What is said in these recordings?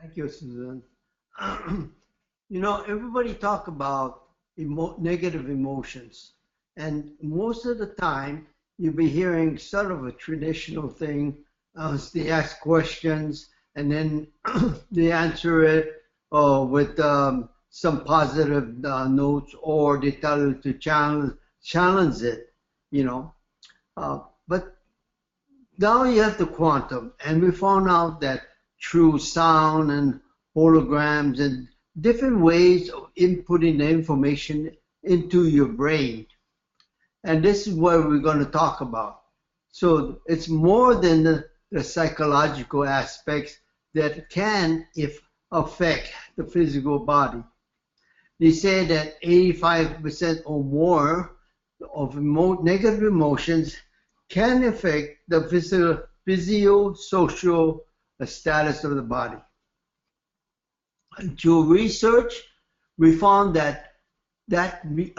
Thank you, Susan. Everybody talk about negative emotions, and most of the time you'll be hearing sort of a traditional thing. They ask questions, and then they answer it with some positive notes, or they tell you to challenge it. You know, but now you have the quantum, and we found out that through sound and holograms and different ways of inputting the information into your brain. And this is what we're going to talk about. So it's more than the psychological aspects that can if affect the physical body. They say that 85% or more of negative emotions can affect the physio-social status of the body. Through research, we found that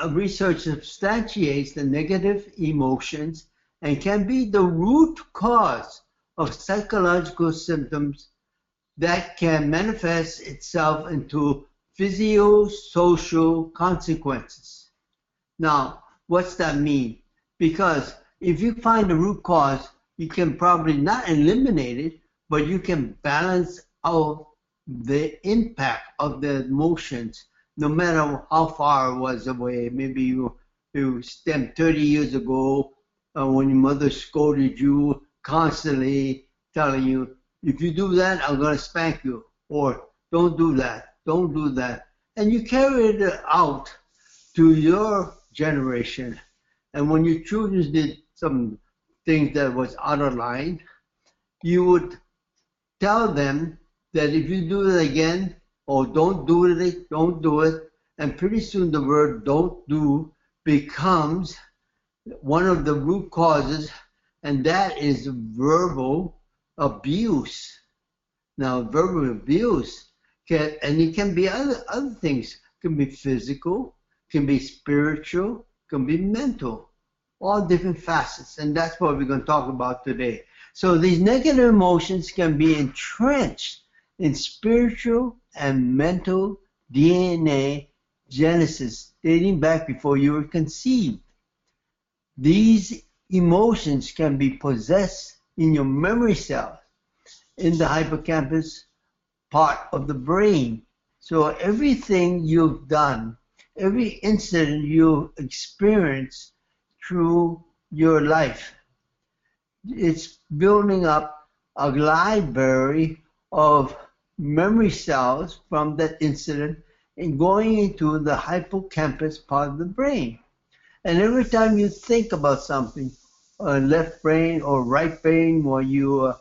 research substantiates the negative emotions and can be the root cause of psychological symptoms that can manifest itself into physio-social consequences. Now, what's that mean? Because if you find the root cause, you can probably not eliminate it, but you can balance out the impact of the emotions, no matter how far it was away. Maybe you stemmed 30 years ago when your mother scolded you constantly, telling you, if you do that, I'm going to spank you, or don't do that, don't do that. And you carry it out to your generation. And when your children did some things that was out of line, you would tell them that if you do it again, or don't do it, and pretty soon the word don't do becomes one of the root causes, and that is verbal abuse. Now, verbal abuse it can be other things. It can be physical, can be spiritual, can be mental, all different facets, and that's what we're going to talk about today. So these negative emotions can be entrenched in spiritual and mental DNA genesis dating back before you were conceived. These emotions can be possessed in your memory cells in the hippocampus part of the brain. So everything you've done, every incident you experience through your life, it's building up a library of memory cells from that incident and going into the hippocampus part of the brain. And every time you think about something, left brain or right brain, where you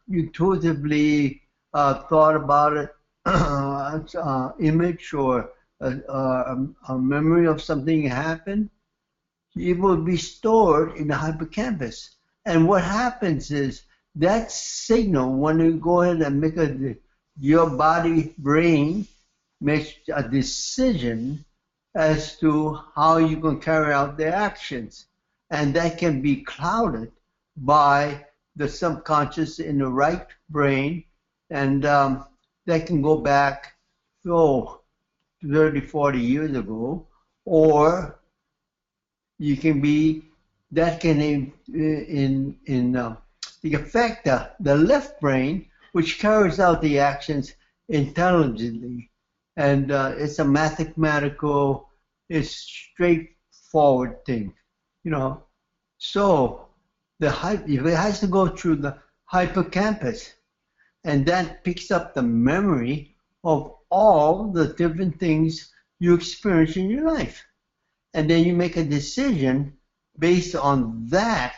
intuitively thought about it, image or a memory of something happened, it will be stored in the hippocampus. And what happens is that signal, when you go ahead and your body brain makes a decision as to how you can carry out the actions. And that can be clouded by the subconscious in the right brain, and that can go back 30, 40 years ago, or you can be, that can affect the left brain, which carries out the actions intelligently. And it's a mathematical, it's straightforward thing, So it has to go through the hippocampus, and that picks up the memory of all the different things you experience in your life. And then you make a decision based on that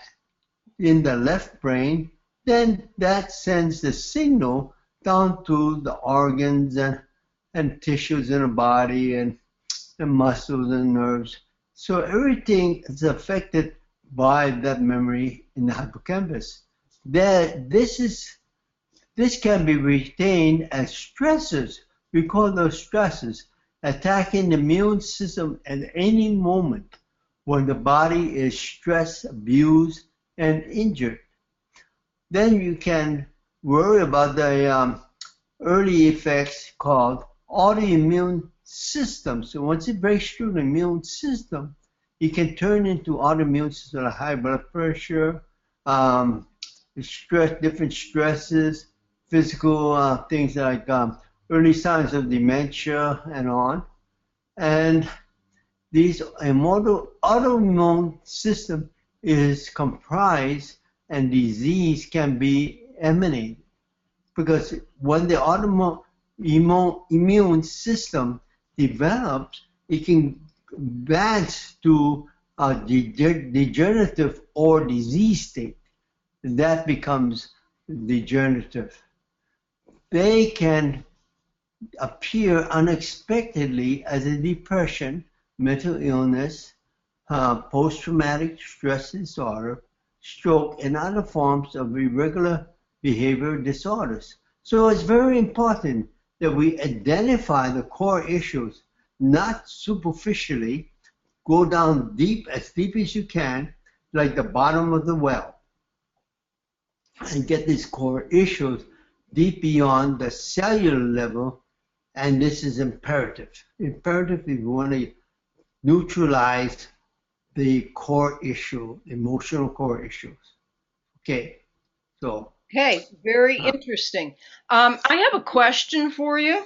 in the left brain, then that sends the signal down to the organs and tissues in the body and muscles and nerves. So everything is affected by that memory in the hippocampus. This can be retained as stressors. We call those stressors, attacking the immune system at any moment when the body is stressed, abused, and injured. Then you can worry about the early effects called autoimmune system. So once it breaks through the immune system, it can turn into autoimmune system, like high blood pressure, stress, different stresses, physical things like early signs of dementia and on. And these autoimmune system is comprised and disease can be emanated because when the immune system develops, it can advance to a degenerative or disease state. That becomes degenerative. They can appear unexpectedly as a depression, mental illness, post-traumatic stress disorder, stroke, and other forms of irregular behavior disorders. So it's very important that we identify the core issues, not superficially, go down deep as you can, like the bottom of the well, and get these core issues deep beyond the cellular level. And this is imperative. Imperative if you want to neutralize the core issue, emotional core issues. Okay, so. Okay, very interesting. I have a question for you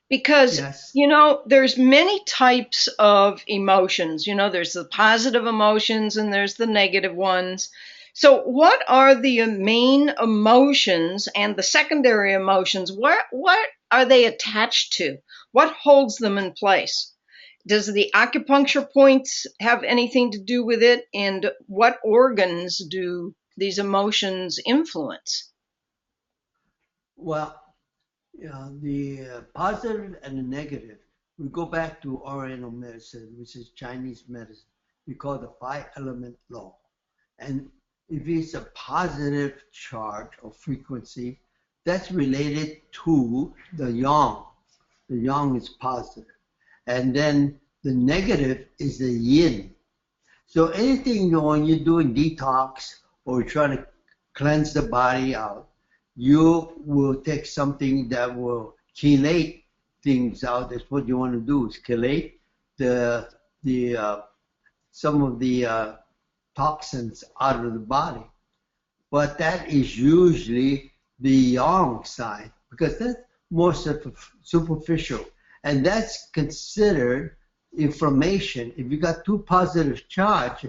because, Yes. there's many types of emotions. There's the positive emotions and there's the negative ones. So what are the main emotions and the secondary emotions? What are they attached to? What holds them in place? Does the acupuncture points have anything to do with it? And what organs do these emotions influence? Well, the positive and the negative, we go back to Oriental medicine, which is Chinese medicine. We call it the 5-element law. And if it's a positive charge or frequency, that's related to the yang. The yang is positive. And then the negative is the yin. So anything, when you're doing detox or trying to cleanse the body out, you will take something that will chelate things out. That's what you want to do, is chelate some of the toxins out of the body. But that is usually the yang side, because that's more superficial. And that's considered inflammation. If you got too positive charge,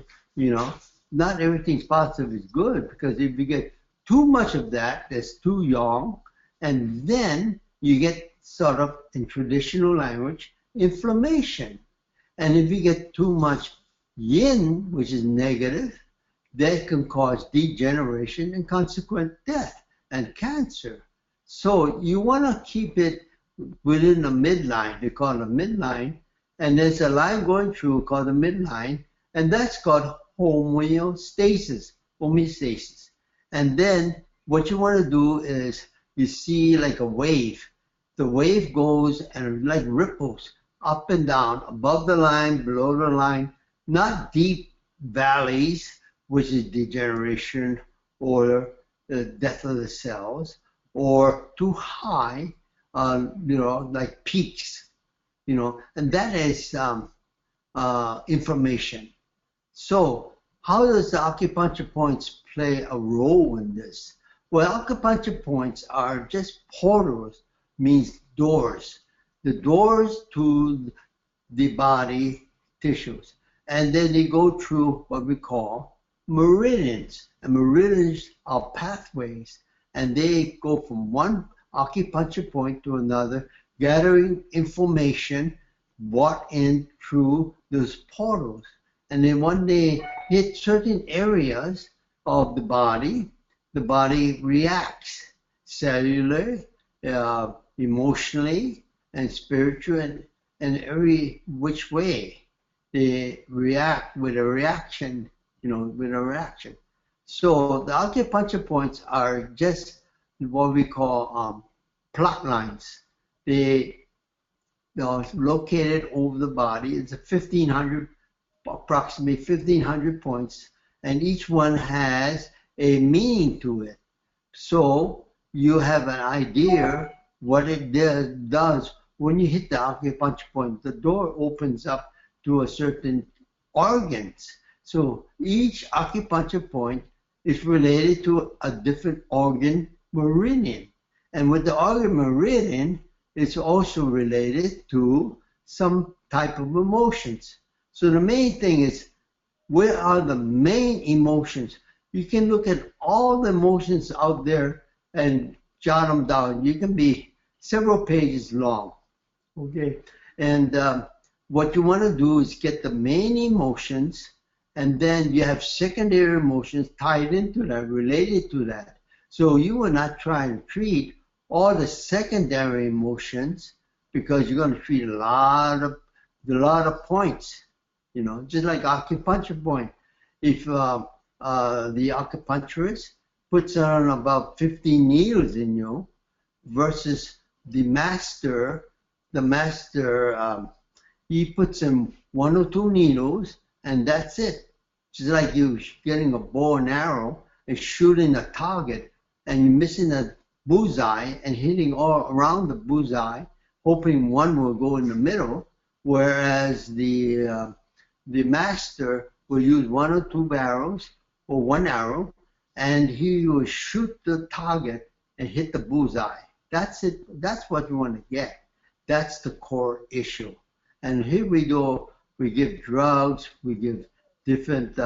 not everything's positive is good, because if you get too much of that, that's too yang, and then you get sort of, in traditional language, inflammation. And if you get too much yin, which is negative, that can cause degeneration and consequent death and cancer. So you want to keep it within the midline. They call it a midline. And there's a line going through called the midline, and that's called homeostasis. And then what you want to do is, you see like a wave. The wave goes and like ripples up and down, above the line, below the line, not deep valleys, which is degeneration or the death of the cells, or too high, like peaks, and that is inflammation. So how does the acupuncture points play a role in this? Well, acupuncture points are just portals, means doors. The doors to the body tissues. And then they go through what we call meridians. And meridians are pathways. And they go from one acupuncture point to another, gathering information brought in through those portals. And then when they hit certain areas of the body reacts cellularly, emotionally, and spiritually, and every which way. They react with a reaction, So the acupuncture points are just what we call plot lines. They are located over the body. It's approximately 1,500 points, and each one has a meaning to it. So you have an idea what it does when you hit the acupuncture point. The door opens up to a certain organs. So each acupuncture point is related to a different organ meridian. And with the organ meridian, it's also related to some type of emotions. So the main thing is, where are the main emotions? You can look at all the emotions out there and jot them down. You can be several pages long, okay? And what you want to do is get the main emotions, and then you have secondary emotions tied into that, related to that. So you will not try and treat all the secondary emotions, because you're going to treat a lot of points, you know, just like acupuncture point. If the acupuncturist puts on about 15 needles in you, versus the master, he puts in 1 or 2 needles, and that's it. Just like you getting a bow and arrow and shooting a target, and you're missing a bullseye and hitting all around the bullseye, hoping one will go in the middle, whereas the master will use 1 or 2 arrows or 1 arrow, and he will shoot the target and hit the bullseye. That's it. That's what we want to get. That's the core issue. And here we go. We give drugs. We give different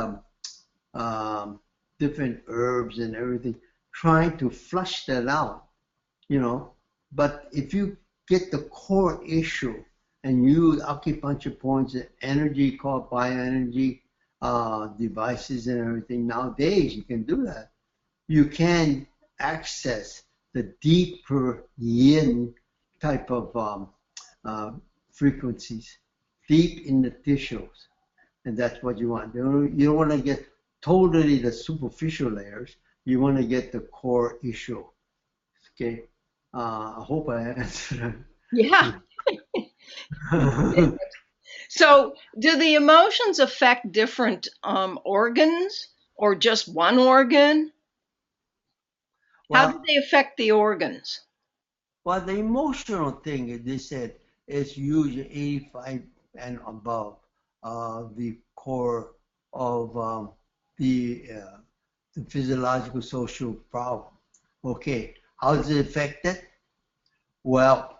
different herbs and everything, trying to flush that out. You know. But if you get the core issue and use acupuncture points and energy called bioenergy devices and everything, nowadays you can do that. You can access the deeper yin type of frequencies, deep in the tissues, and that's what you want. You don't want to get totally the superficial layers. You want to get the core issue. Okay, I hope I answered Yeah. that. So, do the emotions affect different organs or just one organ? How do Well, they affect the organs? well, the emotional thing, as they said, is usually 85 and above the core of the physiological social problem. Okay, how does it affect it? Well,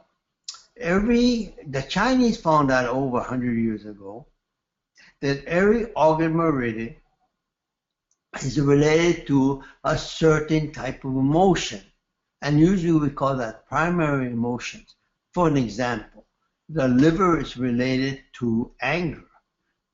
the Chinese found out over 100 years ago that every organ meridian is related to a certain type of emotion. And usually we call that primary emotions. For an example, the liver is related to anger.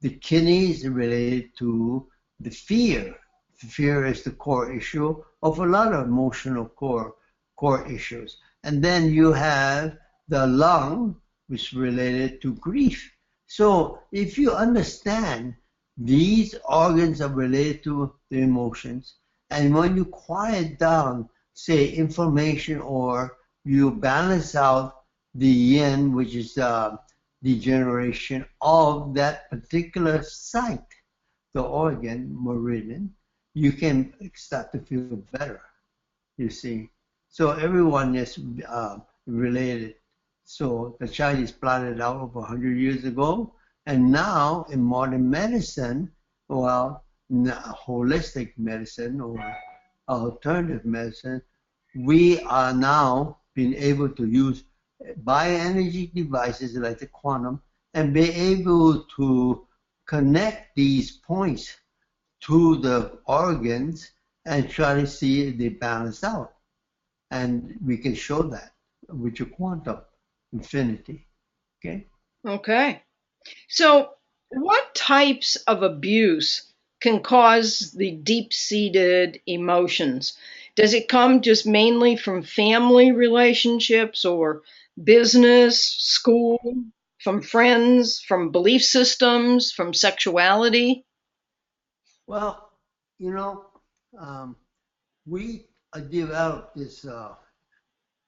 The kidneys are related to the fear. Fear is the core issue of a lot of emotional core issues. And then you have the lung, which is related to grief. So if you understand these organs are related to the emotions, and when you quiet down, say, inflammation, or you balance out the yin, which is degeneration of that particular site, the organ meridian, you can start to feel better, you see. So everyone is related. So the Chinese plotted out over 100 years ago, and now in modern medicine, well, holistic medicine or alternative medicine, we are now being able to use bioenergy devices like the quantum and be able to connect these points to the organs and try to see if they balance out. And we can show that with your quantum infinity. Okay? Okay. So, what types of abuse can cause the deep seated emotions? Does it come just mainly from family relationships or business, school, from friends, from belief systems, from sexuality? Well, you know, um, we developed this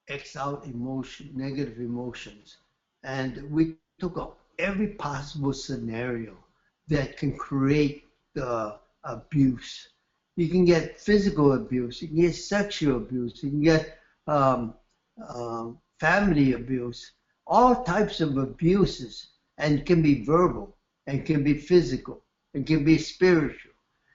X out emotion, negative emotions, and we took up every possible scenario that can create abuse. You can get physical abuse, you can get sexual abuse, you can get um, family abuse, all types of abuses, and can be verbal, and can be physical, and can be spiritual.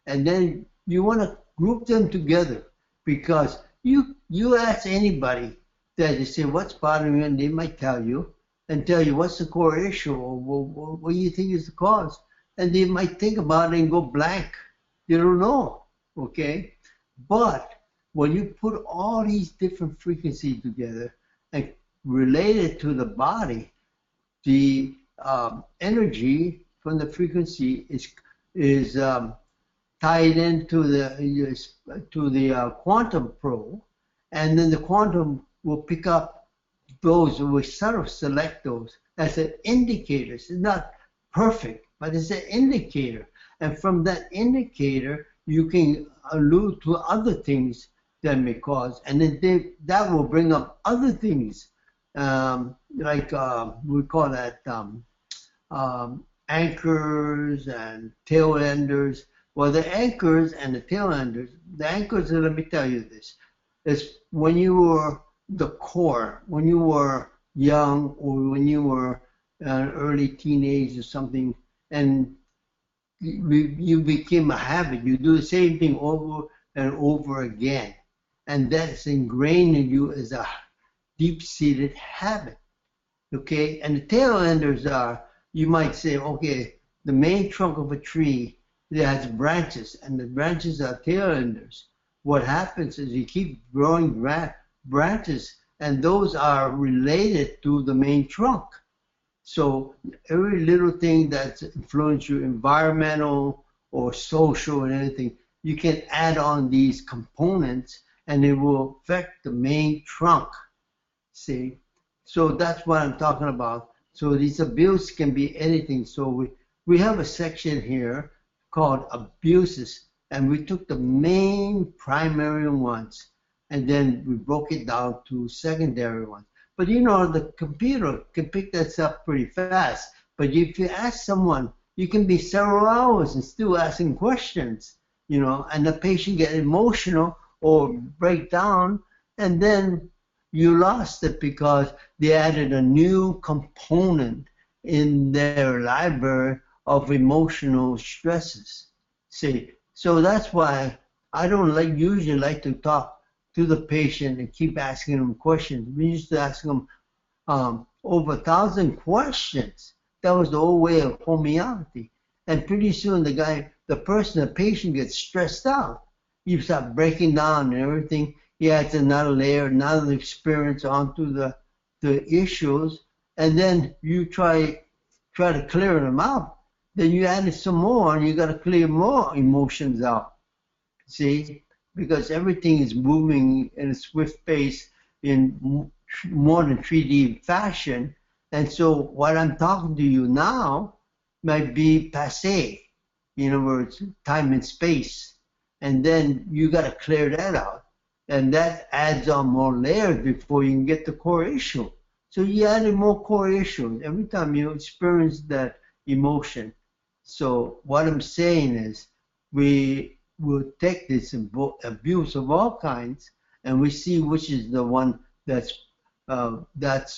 And then you want to group them together because you ask anybody that you say what's bothering you, and they might tell you and tell you what's the core issue or what do you think is the cause, and they might think about it and go blank. You don't know, okay? But when you put all these different frequencies together and relate it to the body, the energy from the frequency is tied into the quantum pro, and then the quantum will pick up those. We sort of select those as an indicator. It's not perfect, but it's an indicator, and from that indicator you can allude to other things that may cause, and then that will bring up other things, like we call that anchors and tail enders. Well, the anchors and the tail enders, the anchors, let me tell you this, is when you were the core, when you were young or when you were an early teenage or something, and you became a habit. You do the same thing over and over again. And that's ingrained in you as a deep-seated habit. Okay? And the tail enders are, you might say, okay, the main trunk of a tree that has branches, and the branches are tail enders. What happens is you keep growing branches, and those are related to the main trunk. So every little thing that's influenced you, environmental or social and anything, you can add on these components and it will affect the main trunk. See? So that's what I'm talking about. So these abuses can be anything. So we have a section here called abuses, and we took the main primary ones and then we broke it down to secondary ones. But you know, the computer can pick that up pretty fast. But if you ask someone, you can be several hours and still asking questions, you know, and the patient get emotional or break down, and then you lost it because they added a new component in their library of emotional stresses. See, so that's why I don't usually like to talk to the patient and keep asking them questions. We used to ask them over 1,000 questions. That was the old way of homeopathy. And pretty soon the patient gets stressed out. You start breaking down and everything. He adds another layer, another experience onto the issues, and then you try to clear them out. Then you add some more, and you got to clear more emotions out. See, because everything is moving in a swift pace in more than 3D fashion, and so what I'm talking to you now might be passé. In other words, time and space, and then you got to clear that out. And that adds on more layers before you can get the core issue. So you added more core issues every time you experience that emotion. So what I'm saying is we will take this abuse of all kinds and we see which is the one that's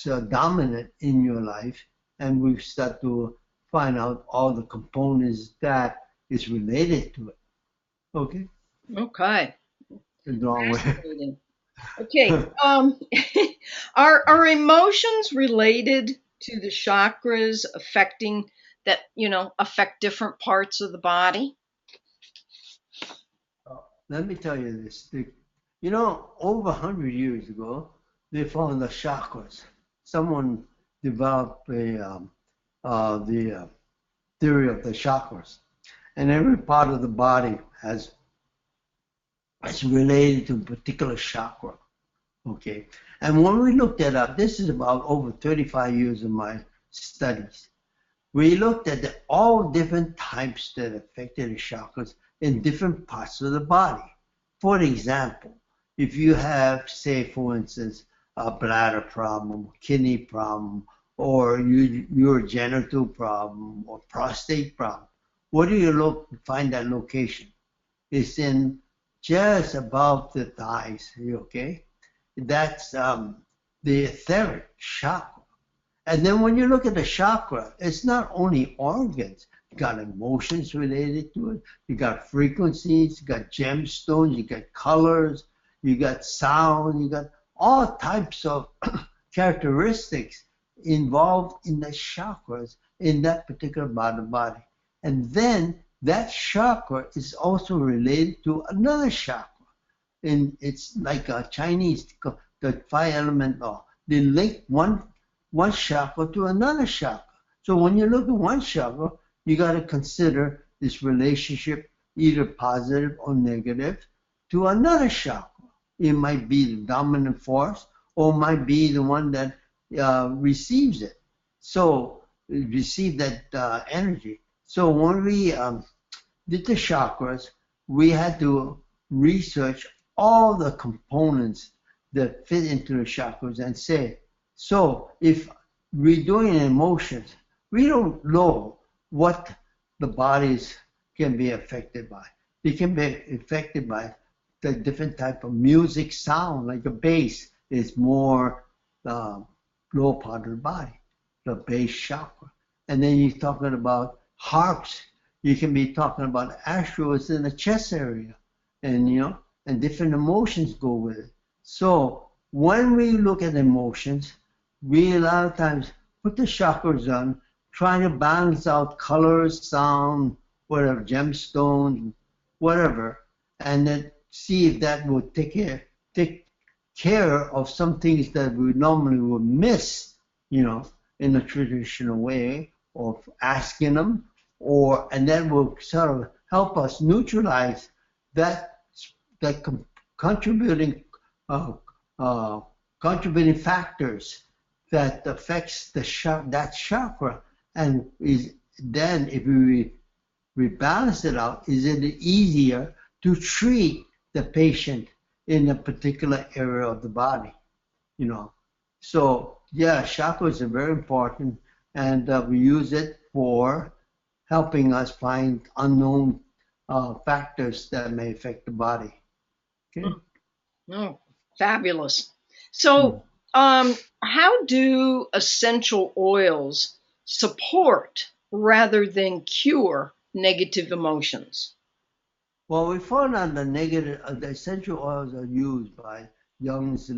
dominant in your life, and we start to find out all the components that is related to it. Okay? Okay. The wrong way. Fascinating. Okay. Are emotions related to the chakras affecting that, affect different parts of the body? Let me tell you this. Over 100 years ago, they found the chakras. Someone developed the theory of the chakras, and every part of the body is related to a particular chakra. Okay, and when we looked that up, this is about over 35 years of my studies. We looked at all different types that affected the chakras in different parts of the body. For example, if you have, say, for instance, a bladder problem, kidney problem, or your genital problem, or prostate problem, where do you find that location? It's in just above the thighs, okay? That's the etheric chakra. And then when you look at the chakra, it's not only organs. You got emotions related to it. You got frequencies. You got gemstones. You got colors. You got sound. You got all types of characteristics involved in the chakras in that particular part of the body. And then that chakra is also related to another chakra. And it's like a Chinese, the 5 element law. They link one chakra to another chakra. So when you look at one chakra, you got to consider this relationship, either positive or negative, to another chakra. It might be the dominant force, or might be the one that receives it. So receive that energy. So when we did the chakras, we had to research all the components that fit into the chakras and say, so if we're doing emotions, we don't know what the bodies can be affected by. They can be affected by the different type of music sound, like a bass is more lower part of the body, the base chakra. And then you're talking about harps. You can be talking about astros in the chest area, and and different emotions go with it. So when we look at emotions, we a lot of times put the chakras on, trying to balance out colors, sound, whatever, gemstones, whatever, and then see if that will take care of some things that we normally would miss, in a traditional way of asking them, and that will sort of help us neutralize that contributing factors that affects that chakra, and then if we balance it out, is it easier to treat the patient in a particular area of the body, So yeah, chakras are very important, and we use it for helping us find unknown factors that may affect the body. Okay. Oh, fabulous. So, how do essential oils support rather than cure negative emotions? Well, we found out the essential oils are used by Young's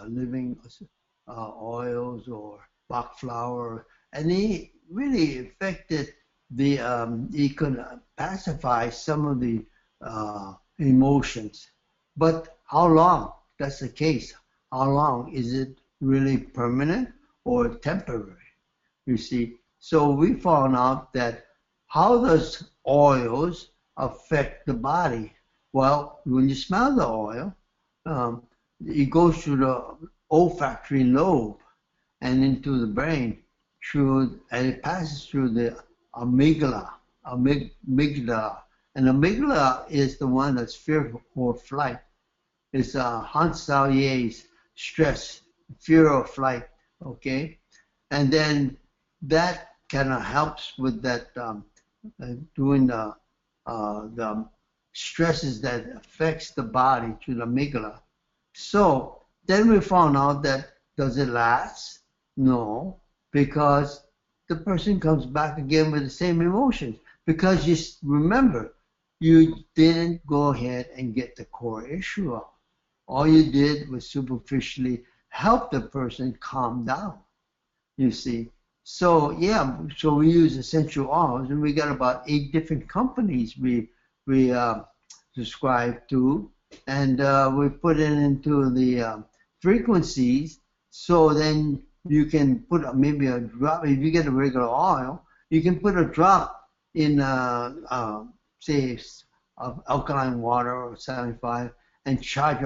living oils or Bach flower, and they really affected it could pacify some of the emotions. But how long? That's the case. How long? Is it really permanent or temporary? You see. So we found out that how does oils affect the body? Well, when you smell the oil, it goes through the olfactory lobe and into the brain, and it passes through the amygdala. And amygdala is the one that's fearful for flight. It's Hans Salyer's stress, fear of flight. Okay, and then that kind of helps with that doing the stresses that affects the body to the amygdala. So then we found out that does it last? No, because the person comes back again with the same emotions. Because you remember, you didn't go ahead and get the core issue out. All you did was superficially help the person calm down, you see. So yeah, so we use essential oils, and we got about 8 different companies we subscribe to, and we put it into the frequencies. So then you can put maybe a drop. If you get a regular oil, you can put a drop in say alkaline water or 75 and charge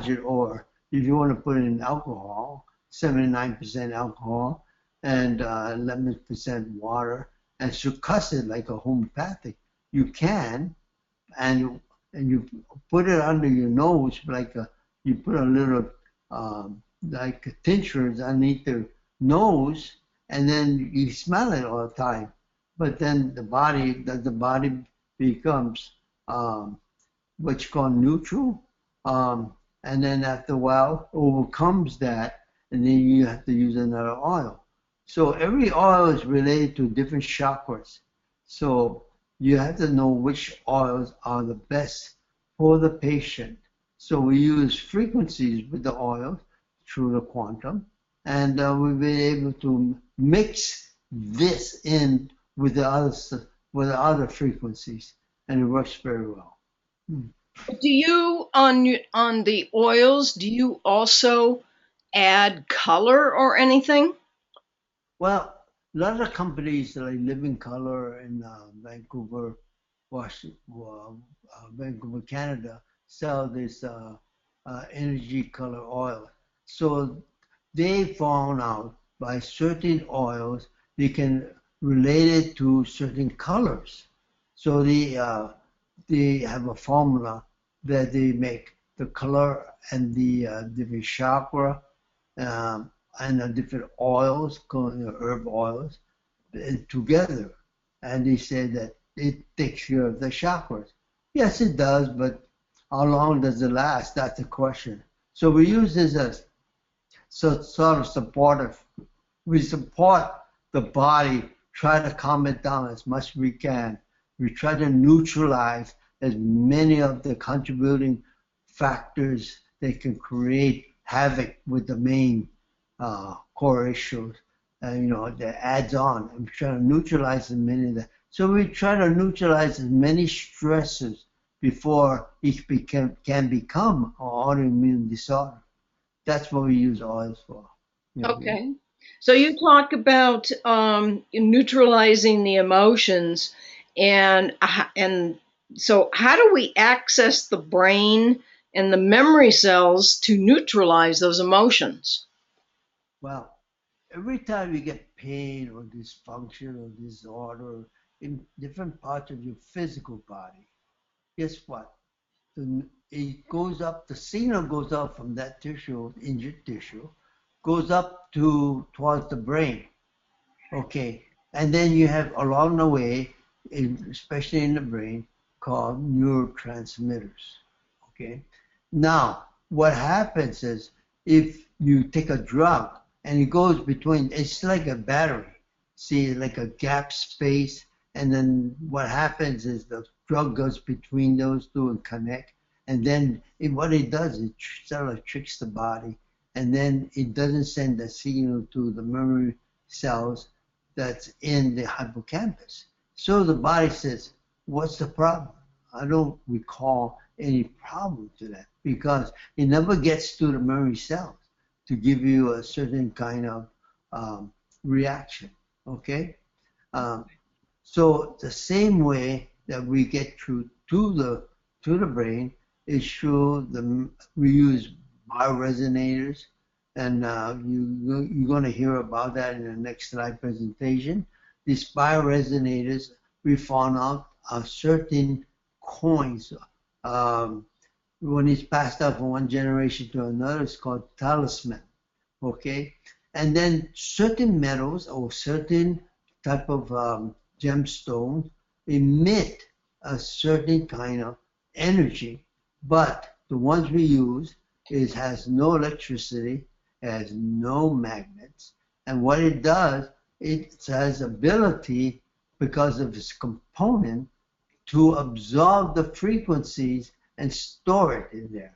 it, or if you want to put it in alcohol, 79% alcohol and 11% water, and succuss it like a homeopathic. You can, and you put it under your nose you put a little like a tincture underneath the nose, and then you smell it all the time. But then the body becomes what you call neutral. and then after a while overcomes that, and then you have to use another oil. So every oil is related to different chakras. So you have to know which oils are the best for the patient. So we use frequencies with the oils through the quantum, and we've been able to mix this in with the other frequencies, and it works very well. Do you on the oils? Do you also add color or anything? Well, a lot of companies like Living Color in Vancouver, Washington, Vancouver, Canada, sell this energy color oil. So they found out by certain oils they can relate it to certain colors. So they have a formula that they make the color and the different chakra um, and the different oils, herb oils, together. And they say that it takes care of the chakras. Yes, it does, but how long does it last? That's the question. So we use this as sort of supportive. We support the body, try to calm it down as much as we can. We try to neutralize as many of the contributing factors that can create havoc with the main core issues, that adds on. And we try to neutralize as many of that. So we try to neutralize as many stresses before it can become an autoimmune disorder. That's what we use oils for. Okay. So you talk about neutralizing the emotions, and so how do we access the brain and the memory cells to neutralize those emotions? Well, every time you get pain or dysfunction or disorder in different parts of your physical body, guess what? It goes up, the signal goes up from that tissue, injured tissue, goes up towards the brain. Okay. And then you have along the way, especially in the brain, called neurotransmitters. Okay. Now, what happens is if you take a drug and it goes between, it's like a battery, see, like a gap space, and then what happens is the drug goes between those two and connect, and then what it does, it sort of tricks the body, and then it doesn't send the signal to the memory cells that's in the hippocampus. So the body says, what's the problem? I don't recall any problem to that because it never gets to the memory cells to give you a certain kind of reaction. Okay? So the same way that we get through to the brain is through we use bioresonators, and you're going to hear about that in the next slide presentation. These bioresonators, we found out are certain coins. When it's passed out from one generation to another, it's called talisman. Okay, and then certain metals or certain type of gemstones emit a certain kind of energy, but the ones we use has no electricity, has no magnets, and what it does, it has ability because of its component to absorb the frequencies and store it in there.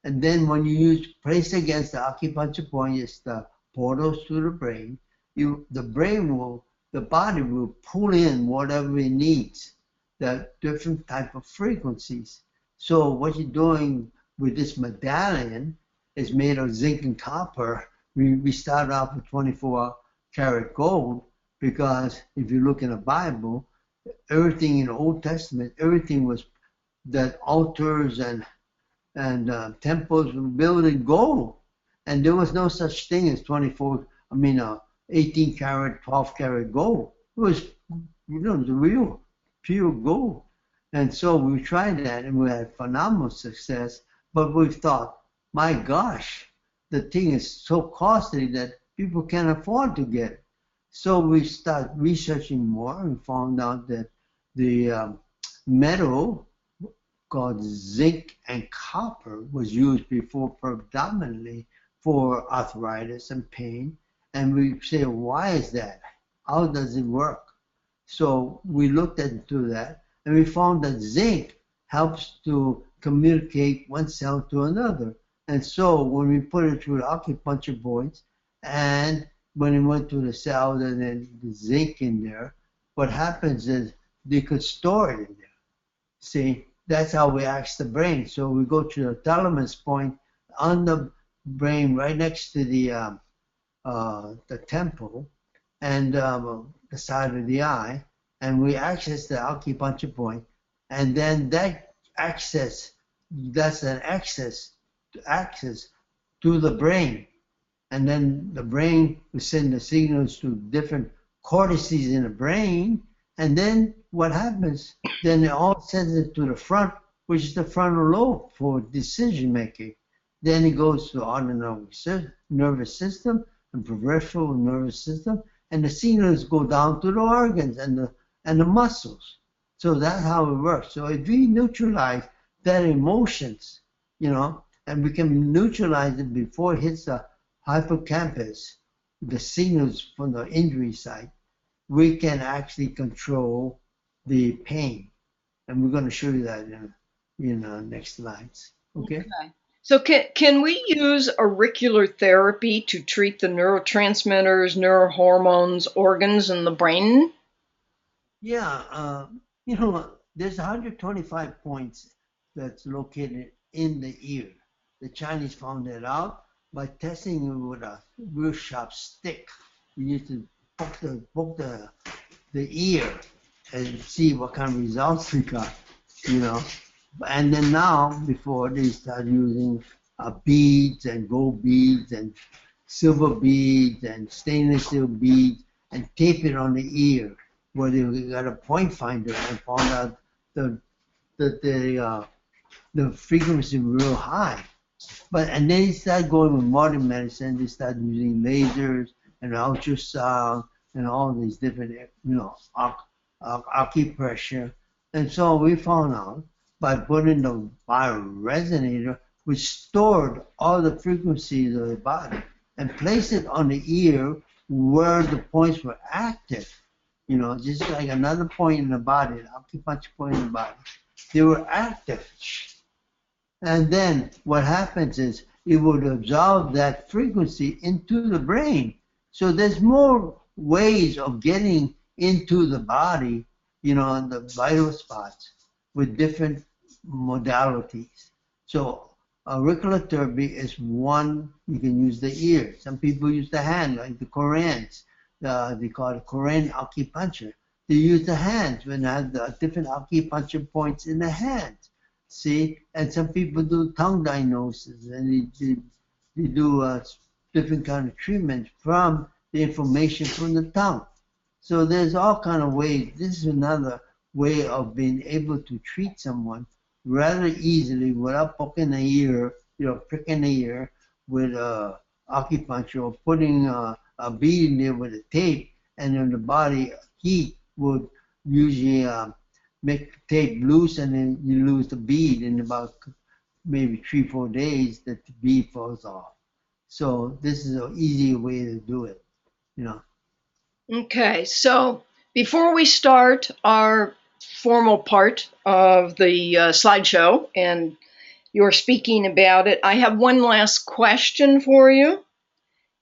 And then when you place against the acupuncture point, it's the portals to the brain. The body will pull in whatever it needs, the different type of frequencies. So what you're doing with this medallion is made of zinc and copper. We started off with 24 karat gold because if you look in the Bible, everything in the Old Testament, everything was that altars and temples were built in gold, and there was no such thing as 18 karat, 12 karat gold. It was, the real pure gold. And so we tried that, and we had phenomenal success. But we thought, my gosh, the thing is so costly that people can't afford to get it. So we started researching more and found out that the metal called zinc and copper was used before predominantly for arthritis and pain. And we say, why is that? How does it work? So we looked into that, and we found that zinc helps to communicate one cell to another. And so when we put it through the acupuncture points, and when it went to the cells and then the zinc in there, what happens is they could store it in there. See, that's how we ask the brain. So we go to the thalamus point on the brain, right next to the temple and the side of the eye, and we access the acupuncture point, and then that's an access to the brain, and then the brain will send the signals to different cortices in the brain, and then what happens? Then it all sends it to the front, which is the frontal lobe for decision making. Then it goes to the autonomic nervous system and peripheral nervous system, and the signals go down to the organs and the muscles. So that's how it works. So if we neutralize that emotions, and we can neutralize it before it hits the hippocampus, the signals from the injury site, we can actually control the pain. And we're going to show you that in next slides. Okay? So can we use auricular therapy to treat the neurotransmitters, neurohormones, organs in the brain? Yeah, there's 125 points that's located in the ear. The Chinese found that out by testing it with a real sharp stick. You need to poke the ear and see what kind of results we got, And then now, before they start using beads and gold beads and silver beads and stainless steel beads and tape it on the ear, where they got a point finder and found out the frequency real high. And then they start going with modern medicine. They start using lasers and ultrasound and all these different, acupressure. And so we found out by putting the bioresonator, which stored all the frequencies of the body, and placed it on the ear where the points were active, just like another point in the body, an acupuncture point in the body. They were active. And then what happens is it would absorb that frequency into the brain. So there's more ways of getting into the body, in the vital spots with different modalities. So auricular therapy is one. You can use the ear. Some people use the hand, like the Koreans. They call it Korean acupuncture. They use the hands when they have the different acupuncture points in the hands. See, and some people do tongue diagnosis, and they do different kind of treatments from the information from the tongue. So there's all kind of ways. This is another way of being able to treat someone rather easily without poking the ear, pricking the ear with acupuncture, or putting a bead in there with a tape, and then the body heat would usually make the tape loose, and then you lose the bead in about maybe 3-4 days that the bead falls off. So this is an easy way to do it, Okay, so before we start our formal part of the slideshow, and you're speaking about it, I have one last question for you.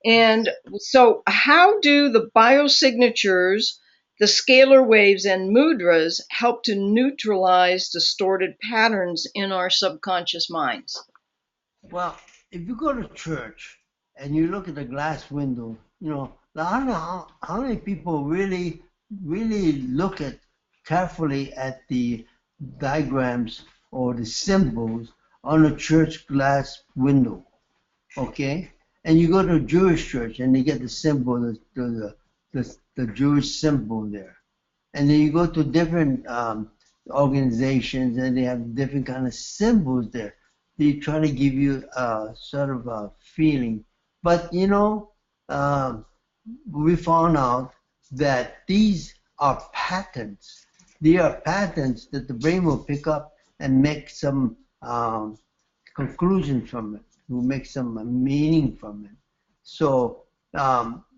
And so how do the biosignatures, the scalar waves, and mudras help to neutralize distorted patterns in our subconscious minds? Well, if you go to church and you look at the glass window, I don't know how many people really look carefully at the diagrams or the symbols on a church glass window, okay? And you go to a Jewish church and they get the symbol, the Jewish symbol there. And then you go to different organizations and they have different kind of symbols there. They try to give you sort of a feeling. But, we found out that these are patterns. They are patterns that the brain will pick up and make some conclusion from it, to make some meaning from it. So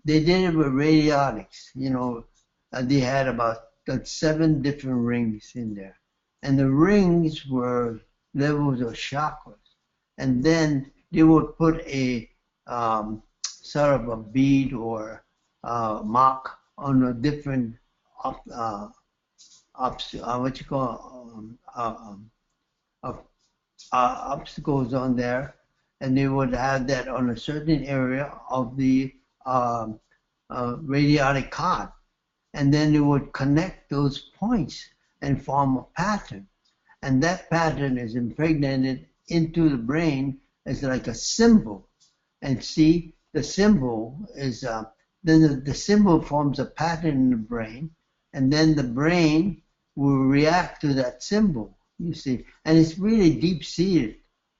they did it with radiotics. They had about 7 different rings in there, and the rings were levels of chakras, and then they would put a sort of a bead or mark on a different what you call obstacles on there, and they would have that on a certain area of the radiotic card, and then they would connect those points and form a pattern, and that pattern is impregnated into the brain as like a symbol. And see, the symbol is then the symbol forms a pattern in the brain, and then the brain will react to that symbol, you see. And it's really deep-seated,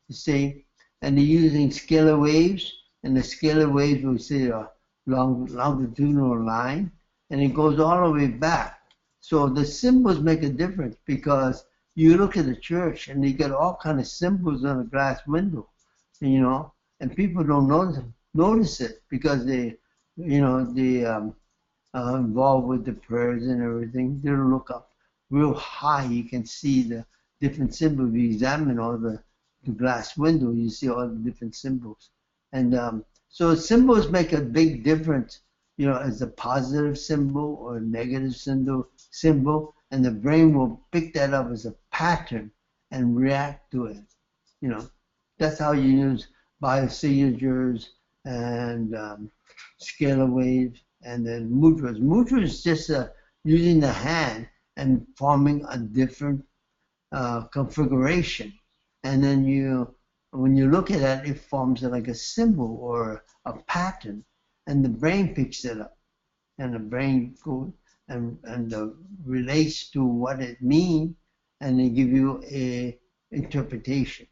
you see. And they're using scalar waves, and the scalar waves will see a longitudinal line, and it goes all the way back. So the symbols make a difference, because you look at the church, and they get all kind of symbols on a glass window, and people don't notice it because they involved with the prayers and everything. They don't look up real high. You can see the different symbols. If you examine all the glass window, you see all the different symbols. And so symbols make a big difference, as a positive symbol or a negative symbol, and the brain will pick that up as a pattern and react to it. That's how you use biosignatures and scalar waves, and then mudras. Mudra is just using the hand and forming a different configuration. And then when you look at it, it forms like a symbol or a pattern, and the brain picks it up, and the brain goes and relates to what it means, and they give you a interpretation.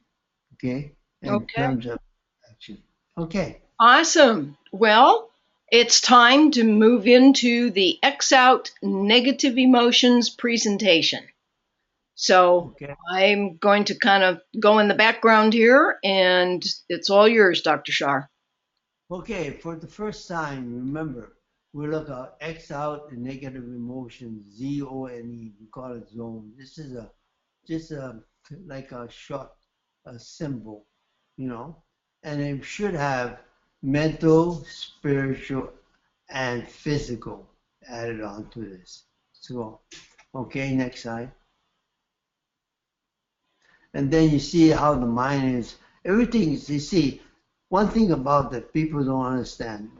Okay, in terms of action. Okay. Awesome. Well, it's time to move into the X out negative emotions presentation. So I'm going to kind of go in the background here, and it's all yours, Dr. Char. Okay, for the first time, remember, we look at X out the negative emotions, Z-O-N-E, we call it zone. This is just like a short symbol, and it should have mental, spiritual, and physical added on to this. So, okay, next slide. And then you see how the mind is, everything is, you see, one thing about that people don't understand,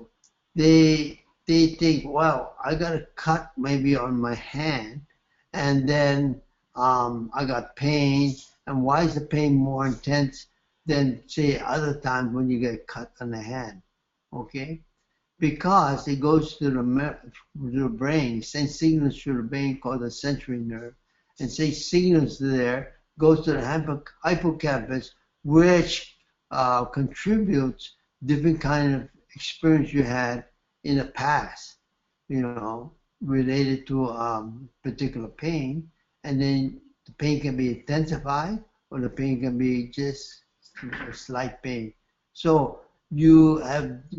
they think, well, I got a cut maybe on my hand, and then I got pain, and why is the pain more intense than, say, other times when you get cut on the hand? Okay? Because it goes to the brain, sends signals to the brain called the sensory nerve, and say signals there, goes to the hippocampus, which contributes different kind of experience you had in the past, related to particular pain, and then the pain can be intensified, or the pain can be just a slight pain. So you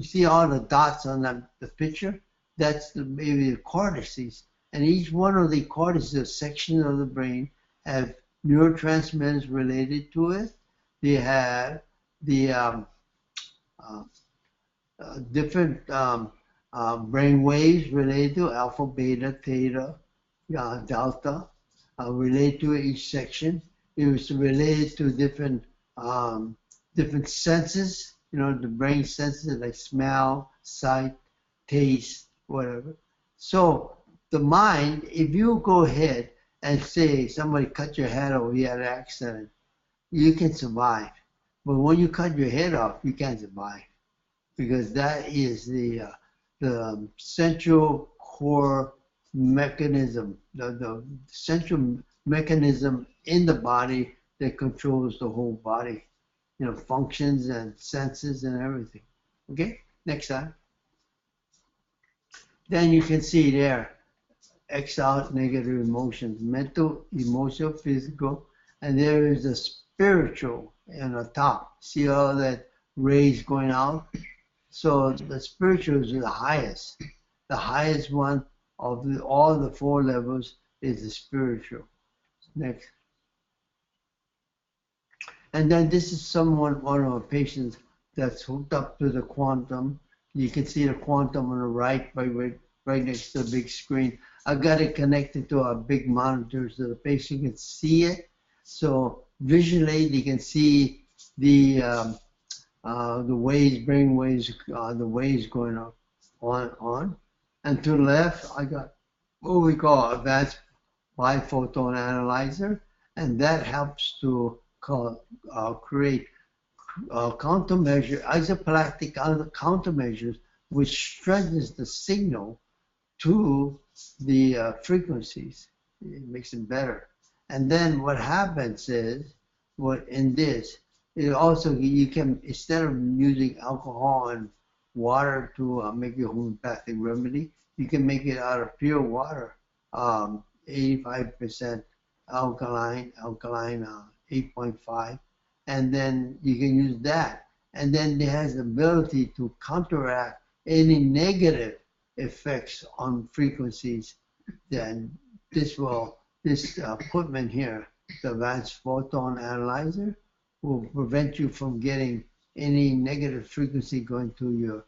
see all the dots on the picture? That's maybe the cortices, and each one of the cortices, section of the brain, have neurotransmitters related to it. They have the different brain waves related to alpha, beta, theta, delta, related to each section. It was related to different senses, the brain senses like smell, sight, taste, whatever. So the mind, if you go ahead and say somebody cut your head off, you had an accident, you can survive. But when you cut your head off, you can't survive, because that is the central core mechanism, the central mechanism in the body that controls the whole body, functions and senses and everything. Okay, next slide. Then you can see there, X out negative emotions, mental, emotional, physical, and there is a spiritual in the top. See all that rays going out? So the spiritual is the highest. The highest one of all the four levels is the spiritual. Next. And then this is one of our patients that's hooked up to the quantum. You can see the quantum on the right, right next to the big screen. I got it connected to a big monitor so the patient can see it. So visually, they can see the waves, brain waves, the waves going up on. And to the left, I got what we call advanced biphoton analyzer, and that helps to create countermeasure, isoplastic countermeasures, which strengthens the signal to the frequencies. It makes them better. And then what happens is, in this, it also, you can, instead of using alcohol and water to make your homeopathic remedy, you can make it out of pure water, 85% alkaline 8.5, and then you can use that. And then it has the ability to counteract any negative effects on frequencies. Then this equipment here, the advanced photon analyzer, will prevent you from getting any negative frequency going to your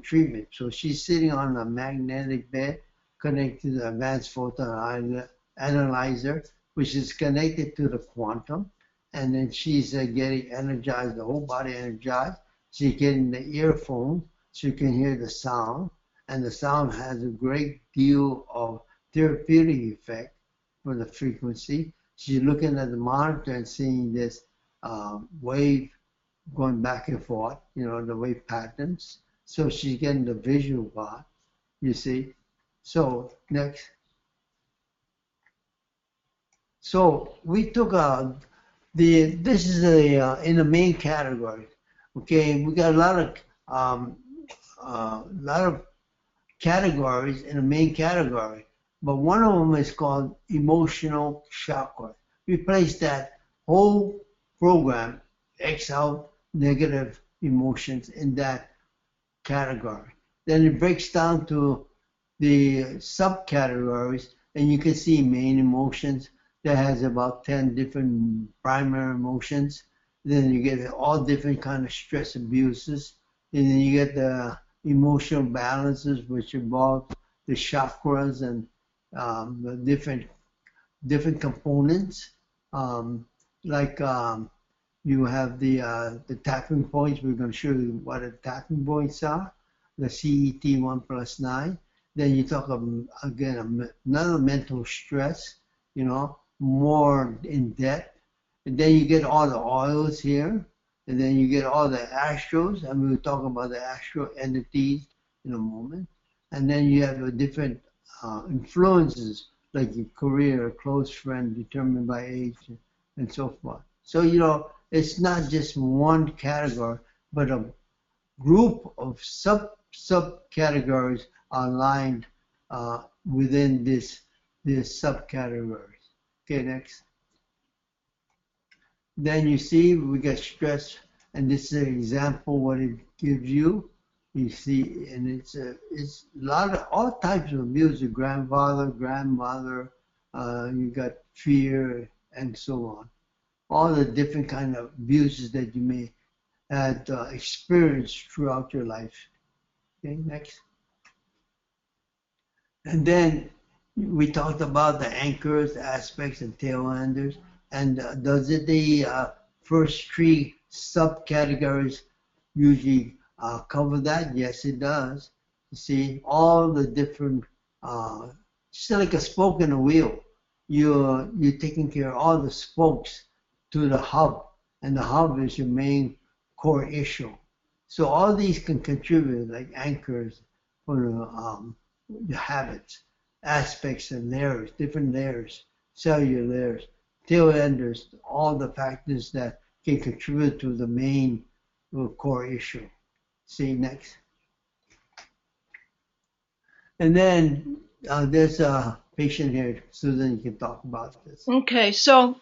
treatment. So she's sitting on a magnetic bed connected to the advanced photon analyzer, which is connected to the quantum, and then she's getting energized, the whole body energized. She's getting the earphone so you can hear the sound, and the sound has a great deal of therapeutic effect for the frequency. She's looking at the monitor and seeing this wave going back and forth, the wave patterns. So she's getting the visual part, you see. So next. So we took this is in the main category. Okay, we got a lot of categories in the main category, but one of them is called emotional chakra. We place that whole program, X out negative emotions, in that category. Then it breaks down to the subcategories, and you can see main emotions that has about 10 different primary emotions. Then you get all different kind of stress abuses, and then you get the emotional balances, which involve the chakras and the different components. You have the tapping points. We're going to show you what the tapping points are. The CET 1+9. Then you talk again another mental stress, more in depth. And then you get all the oils here, and then you get all the astros, and we'll talk about the astral entities in a moment. And then you have the different influences, like your career, close friend, determined by age, and so forth. So, it's not just one category, but a group of subcategories are lined within this subcategories. Okay, next. Then you see we get stress, and this is an example what it gives you. You see, and it's a lot of all types of abuse, grandfather, grandmother, you got fear, and so on. All the different kind of abuses that you may have experienced throughout your life. Okay, next. And then we talked about the anchors, aspects, and tail enders. And does it the first three subcategories usually cover that? Yes, it does. You see, all the different, just like a spoke in a wheel. You're taking care of all the spokes to the hub, and the hub is your main core issue. So all these can contribute, like anchors for the habits, aspects, and layers, different layers, cellular layers, tail enders, all the factors that can contribute to the main core issue. See next. And then there's a patient here, Susan, you can talk about this. Okay, so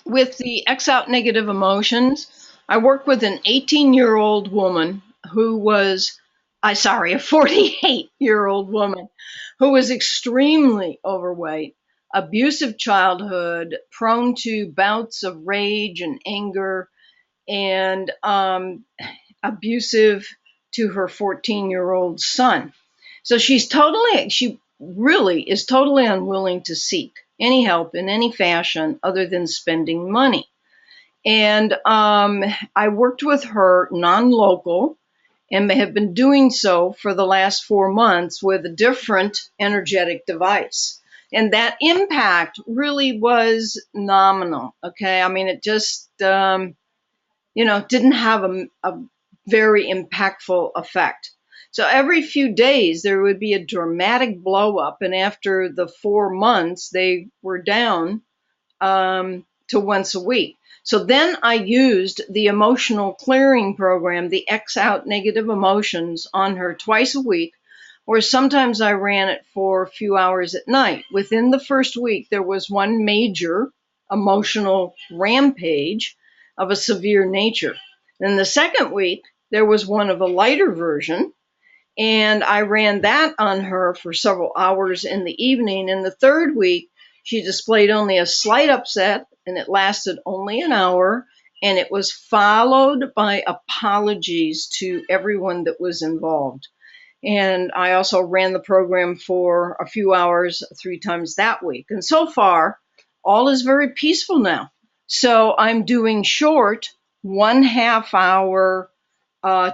with the X out negative emotions, I worked with an 18-year-old woman who was, a 48-year-old woman who was extremely overweight, abusive childhood, prone to bouts of rage and anger, and abusive to her 14-year-old son. So she really is totally unwilling to seek any help in any fashion other than spending money. And I worked with her non-local and have been doing so for the last 4 months with a different energetic device. And that impact really was nominal. Okay. I mean, it just, didn't have a very impactful effect. So every few days there would be a dramatic blow up, and after the 4 months, they were down to once a week. So then I used the emotional clearing program, the X out negative emotions, on her twice a week, or sometimes I ran it for a few hours at night. Within the first week, there was one major emotional rampage of a severe nature. Then the second week, there was one of a lighter version, and I ran that on her for several hours in the evening. In the third week, she displayed only a slight upset, and it lasted only an hour, and it was followed by apologies to everyone that was involved. And I also ran the program for a few hours 3 times that week. And so far, all is very peaceful now. So I'm doing short 1/2 hour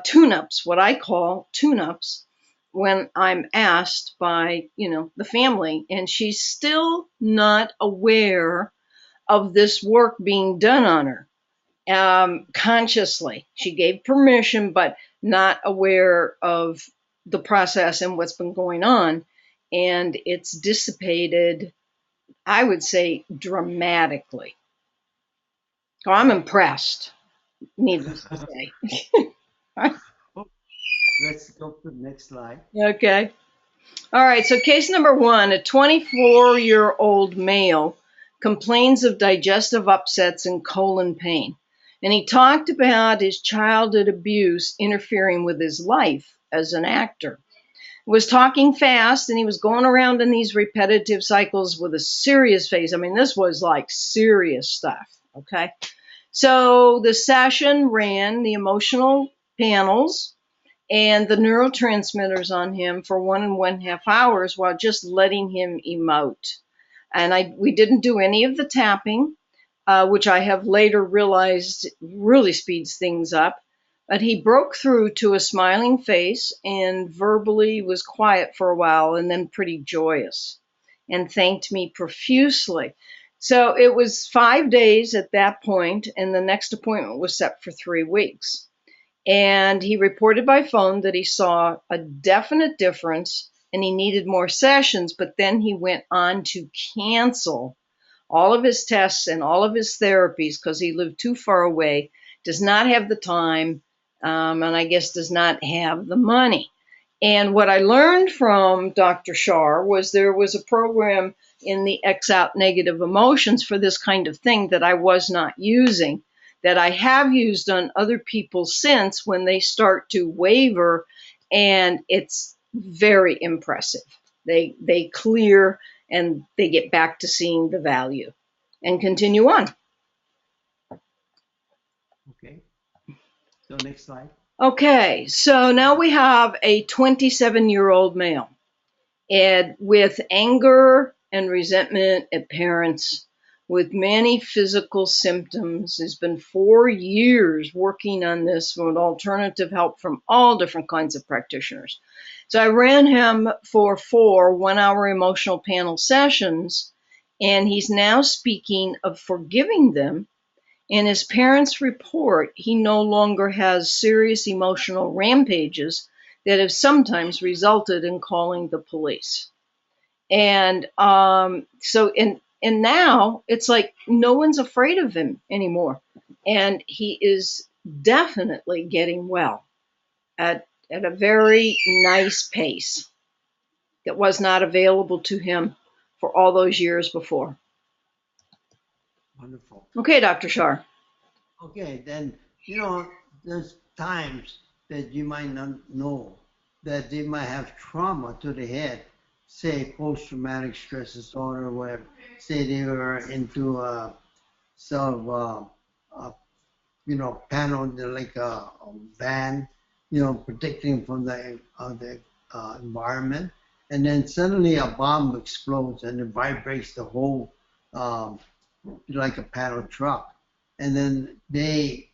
tune-ups, what I call tune-ups, when I'm asked by, the family. And she's still not aware of this work being done on her consciously. She gave permission, but not aware of the process and what's been going on. And it's dissipated, I would say, dramatically. So I'm impressed, needless to say. Let's go to the next slide. Okay. All right. So, case number one, a 24-year-old male complains of digestive upsets and colon pain. And he talked about his childhood abuse interfering with his life as an actor. He was talking fast, and he was going around in these repetitive cycles with a serious face. I mean, this was like serious stuff. Okay. So the session ran the emotional panels and the neurotransmitters on him for 1.5 hours while just letting him emote. And we didn't do any of the tapping, which I have later realized really speeds things up. But he broke through to a smiling face and verbally was quiet for a while and then pretty joyous and thanked me profusely. So it was 5 days at that point, and the next appointment was set for 3 weeks. And he reported by phone that he saw a definite difference and he needed more sessions, but then he went on to cancel all of his tests and all of his therapies because he lived too far away, does not have the time, and I guess does not have the money. And what I learned from Dr. Char was there was a program in the X Out Negative Emotions for this kind of thing that I was not using, that I have used on other people since when they start to waver, and it's very impressive. They clear and they get back to seeing the value and continue on. Okay. So next slide. Okay, so now we have a 27-year-old male and with anger and resentment at parents, with many physical symptoms. It's been 4 years working on this with alternative help from all different kinds of practitioners. So I ran him for 4 one-hour emotional panel sessions, and he's now speaking of forgiving them. In his parents' report, he no longer has serious emotional rampages that have sometimes resulted in calling the police. And and now it's like no one's afraid of him anymore, and he is definitely getting well at a very nice pace that was not available to him for all those years before. Wonderful. Okay, Dr. Char. Okay, then, there's times that you might not know that they might have trauma to the head, say post-traumatic stress disorder, where say they were into some panel like a van, protecting from the environment, and then suddenly a bomb explodes and it vibrates the whole um, like a panel truck, and then they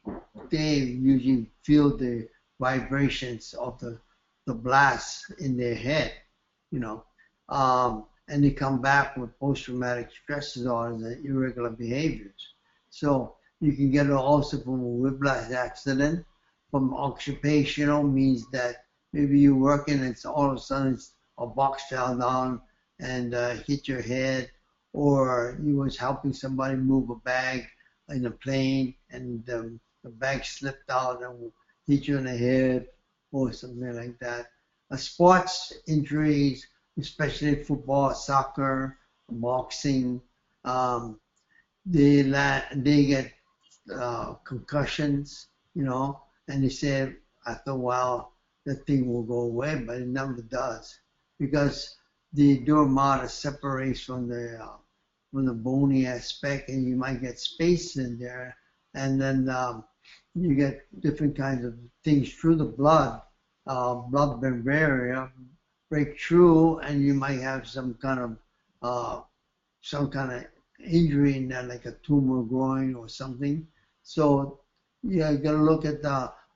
usually feel the vibrations of the blast in their head, you know, and they come back with post-traumatic stress disorders and irregular behaviors. So you can get it also from a whiplash accident, from occupational means that maybe you're working and it's all of a sudden a box fell down and hit your head, or you was helping somebody move a bag in a plane and the bag slipped out and hit you in the head or something like that. Sports injuries, especially football, soccer, boxing, um, they get concussions, and they say after a while the thing will go away, but it never does because the dermata separates from the bony aspect, and you might get space in there, and then you get different kinds of things through the blood-brain barrier break through, and you might have uh, some kind of injury in there, like a tumor growing or something. So you got to look at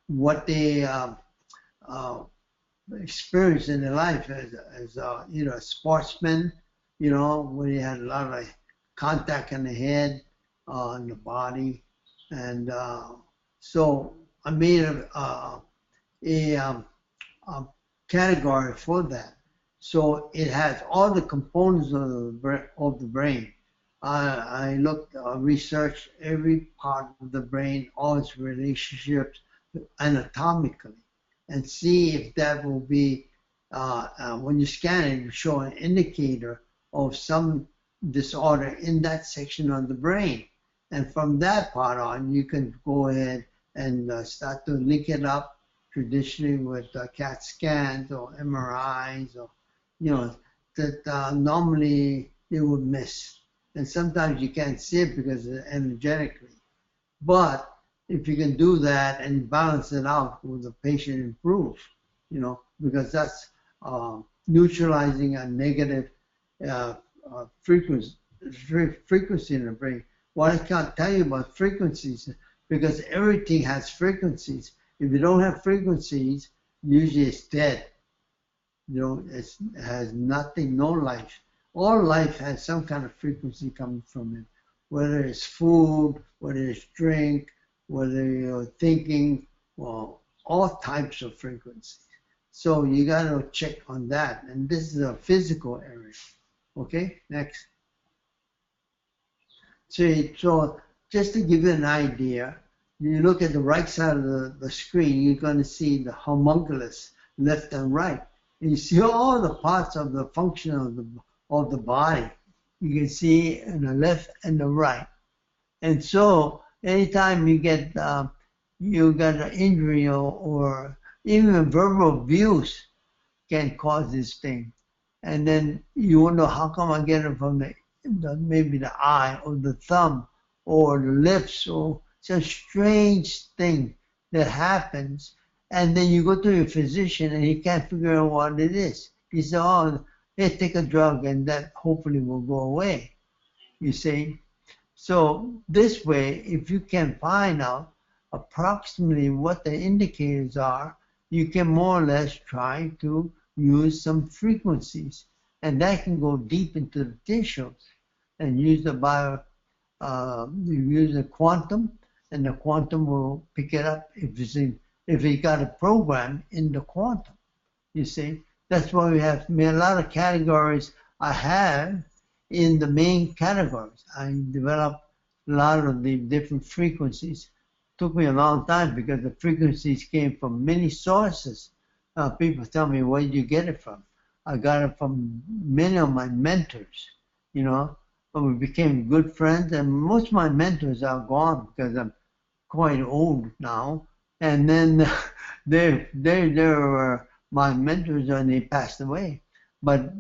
what they uh, experience in their life as a sportsman, where you had a lot of contact in the head, in the body, and so I made a category for that. So it has all the components of the brain. I looked, researched every part of the brain, all its relationships anatomically, and see if that will be, when you scan it, you show an indicator of some disorder in that section of the brain. And from that part on, you can go ahead and start to link it up traditionally with CAT scans or MRIs, or that normally they would miss. And sometimes you can't see it because energetically. But if you can do that and balance it out, will the patient improve? Because that's neutralizing a negative uh, frequency in the brain. Well, I can't tell you about frequencies because everything has frequencies. If you don't have frequencies, usually it's dead. It has nothing, no life. All life has some kind of frequency coming from it, whether it's food, whether it's drink, whether you're thinking, well, all types of frequencies. So you got to check on that. And this is a physical area. Okay, next. So just to give you an idea, you look at the right side of the screen, you're going to see the homunculus left and right. And you see all the parts of the function of the body. You can see in the left and the right. And so anytime you got an injury or even verbal abuse can cause this thing. And then you wonder, how come I get it from maybe the eye or the thumb or the lips, or it's a strange thing that happens. And then you go to your physician and he can't figure out what it is. He says, oh, hey, take a drug and that hopefully will go away, you see. So this way, if you can find out approximately what the indicators are, you can more or less try to use some frequencies. And that can go deep into the tissues and use you use the quantum, and the quantum will pick it up if you got a program in the quantum. You see, that's why we have a lot of categories I have in the main categories. I developed a lot of the different frequencies. It took me a long time because the frequencies came from many sources. People tell me, where did you get it from? I got it from many of my mentors, but we became good friends. And most of my mentors are gone because I'm quite old now. And then they were my mentors and they passed away. But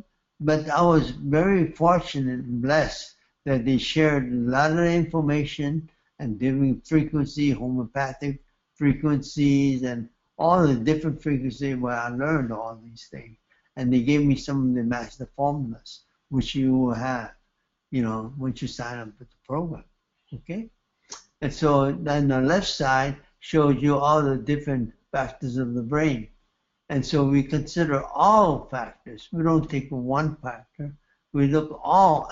I was very fortunate and blessed that they shared a lot of information and different frequency, homeopathic frequencies, and all the different frequencies where I learned all these things. And they gave me some of the master formulas, which you will have, once you sign up with the program. Okay? And so then the left side shows you all the different factors of the brain. And so we consider all factors. We don't take one factor. We look all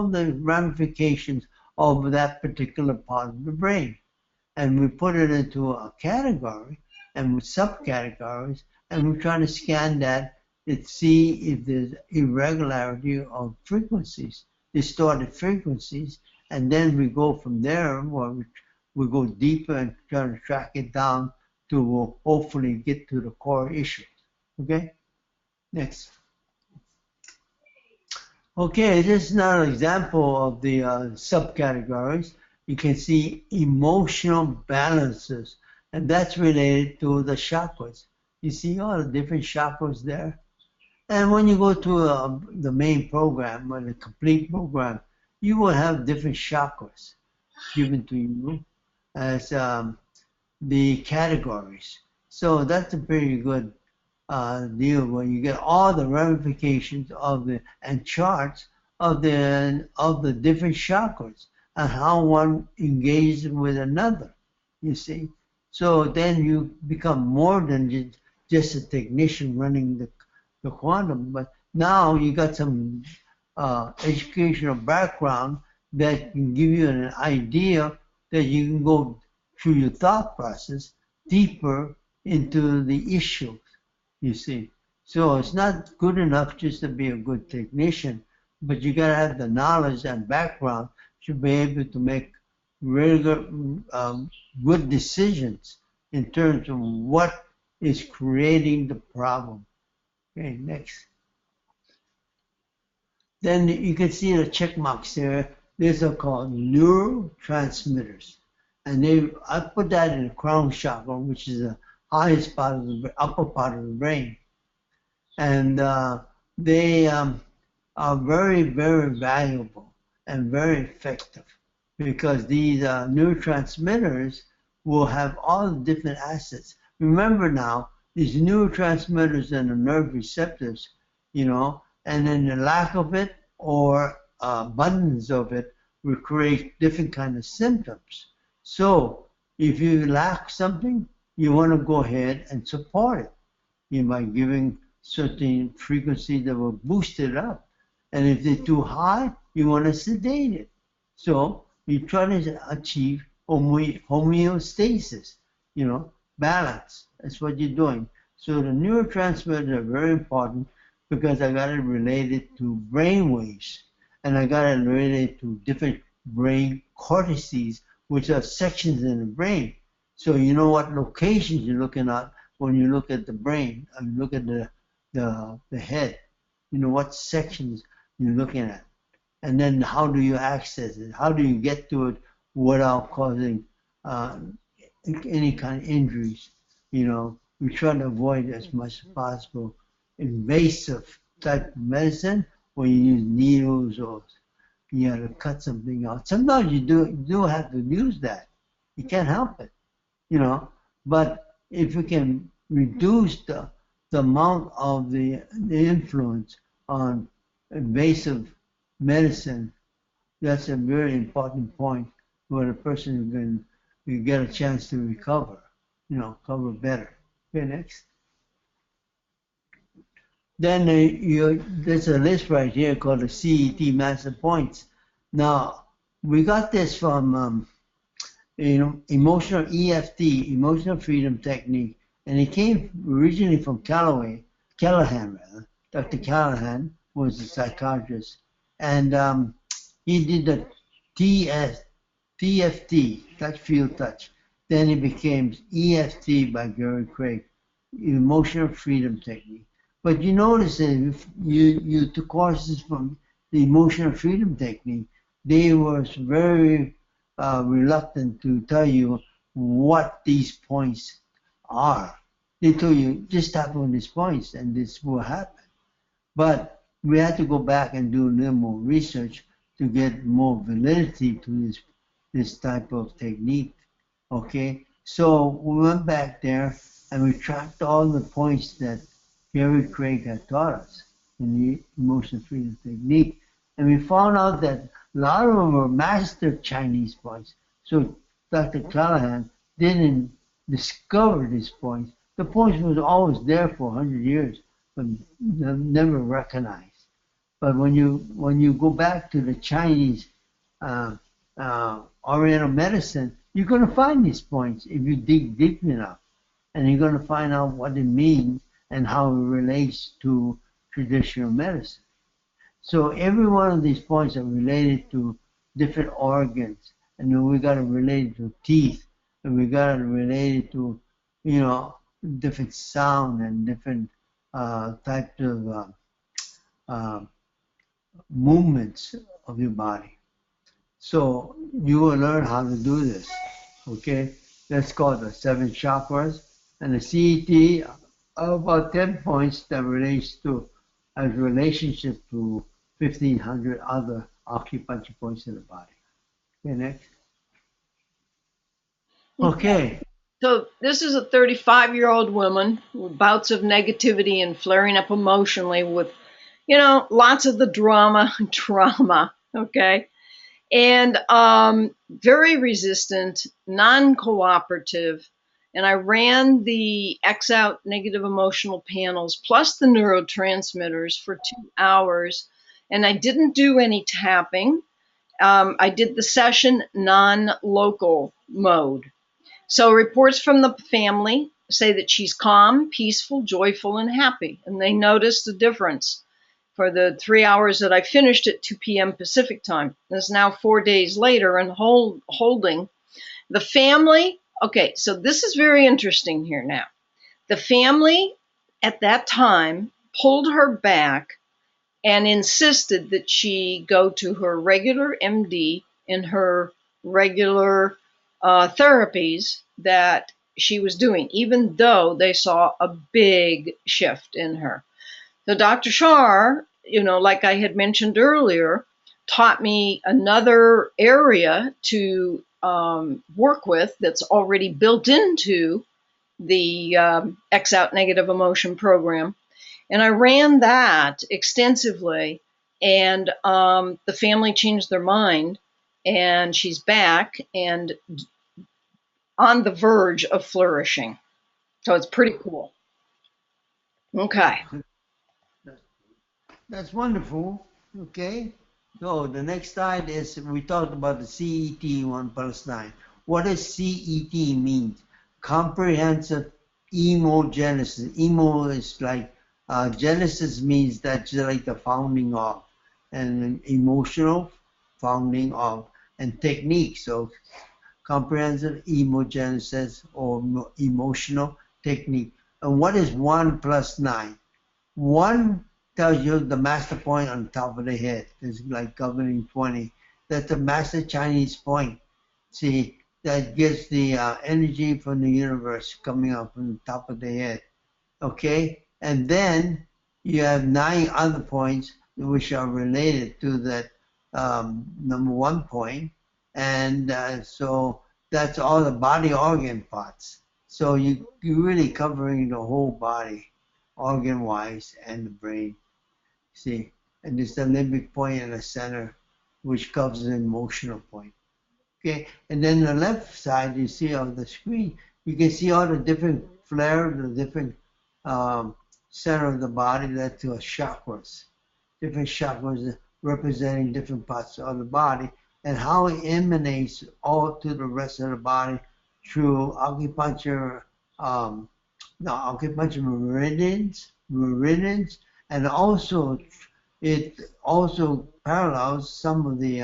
the ramifications of that particular part of the brain. And we put it into a category and with subcategories, and we're trying to scan that to see if there's irregularity of frequencies, distorted frequencies, and then we go from there where we go deeper and try to track it down to hopefully get to the core issues. Okay? Next. Okay, this is another example of the subcategories. You can see emotional balances, and that's related to the chakras. You see all the different chakras there? And when you go to the main program, or the complete program, you will have different chakras given to you as the categories. So that's a pretty good deal where you get all the ramifications and charts of the different chakras and how one engages with another, you see. So then you become more than just a technician running the quantum, but now you got some educational background that can give you an idea that you can go through your thought process deeper into the issues, you see. So it's not good enough just to be a good technician, but you got to have the knowledge and background to be able to make really good decisions in terms of what is creating the problem. Okay, next. Then you can see the check marks there. These are called neurotransmitters. And I put that in the crown chakra, which is the highest part of the upper part of the brain. And they are very, very valuable and very effective because these neurotransmitters will have all the different assets. Remember now, these neurotransmitters and the nerve receptors, and then the lack of it or abundance of it will create different kind of symptoms. So if you lack something, you want to go ahead and support it by giving certain frequencies that will boost it up. And if they're too high, you want to sedate it. So you try to achieve homeostasis, balance. That's what you're doing. So the neurotransmitters are very important because I got it related to brain waves, and I got it related to different brain cortices, which are sections in the brain. So you know what locations you're looking at when you look at the brain and look at the head. You know what sections you're looking at. And then how do you access it? How do you get to it without causing any kind of injuries? We try to avoid as much as possible invasive type of medicine where you use needles or you have to cut something out. Sometimes you do have to use that. You can't help it, But if you can reduce the amount of the influence on invasive medicine, that's a very important point where the person can get a chance to recover, cover better. Okay, next. Then there's a list right here called the CET Master Points. Now, we got this from, emotional EFT, Emotional Freedom Technique, and it came originally from Callahan, Dr. Callahan was a psychiatrist, and he did the TFT, touch, feel, touch. Then it became EFT by Gary Craig, Emotional Freedom Technique. But you notice that if you took courses from the emotional freedom technique, they were very reluctant to tell you what these points are. They told you, just tap on these points and this will happen. But we had to go back and do a little more research to get more validity to this type of technique. Okay, so we went back there and we tracked all the points that Gary Craig had taught us in the emotional freedom technique, and we found out that a lot of them were master Chinese points. So Dr. Callahan didn't discover these points. The points was always there for 100 years, but never recognized. But when you go back to the Chinese Oriental medicine, you're going to find these points if you dig deep enough, and you're going to find out what it means and how it relates to traditional medicine. So every one of these points are related to different organs, and then we got to relate it to teeth, and we got to relate it to, different sound and different types of movements of your body. So you will learn how to do this, okay? That's called the 7 chakras, and the CET are about 10 points that relates to as relationship to 1,500 other acupuncture points in the body. Okay, next. Okay. So this is a 35-year-old woman with bouts of negativity and flaring up emotionally with, lots of the drama, okay? And very resistant, non-cooperative. And I ran the X-out negative emotional panels plus the neurotransmitters for 2 hours. And I didn't do any tapping. I did the session non-local mode. So reports from the family say that she's calm, peaceful, joyful, and happy. And they noticed the difference for the 3 hours that I finished at 2 p.m. Pacific time. It's now 4 days later and holding. The family, okay, so this is very interesting here now. The family at that time pulled her back and insisted that she go to her regular MD and her regular therapies that she was doing, even though they saw a big shift in her. So Dr. Char, like I had mentioned earlier, taught me another area to work with that's already built into the X-out negative emotion program. And I ran that extensively, and the family changed their mind, and she's back and on the verge of flourishing. So it's pretty cool. Okay. That's wonderful. Okay. So the next slide is, we talked about the CET 1+9. What does CET mean? Comprehensive Emogenesis. Emo is like, Genesis means that's like the founding of, and emotional founding of, and technique. So comprehensive emogenesis or emotional technique. And what is 1+9? 1 tells you the master point on top of the head. It's like governing 20. That's the master Chinese point. See, that gets the energy from the universe coming up from the top of the head. Okay? And then you have 9 other points which are related to that number 1 point. And so that's all the body organ parts. So you're really covering the whole body, organ-wise, and the brain. See, and there's the limbic point in the center, which covers the emotional point. Okay, and then the left side you see on the screen, you can see all the different flares, the different center of the body, that's to chakras. Different chakras representing different parts of the body, and how it emanates all to the rest of the body through acupuncture, acupuncture meridians, and also it also parallels some of the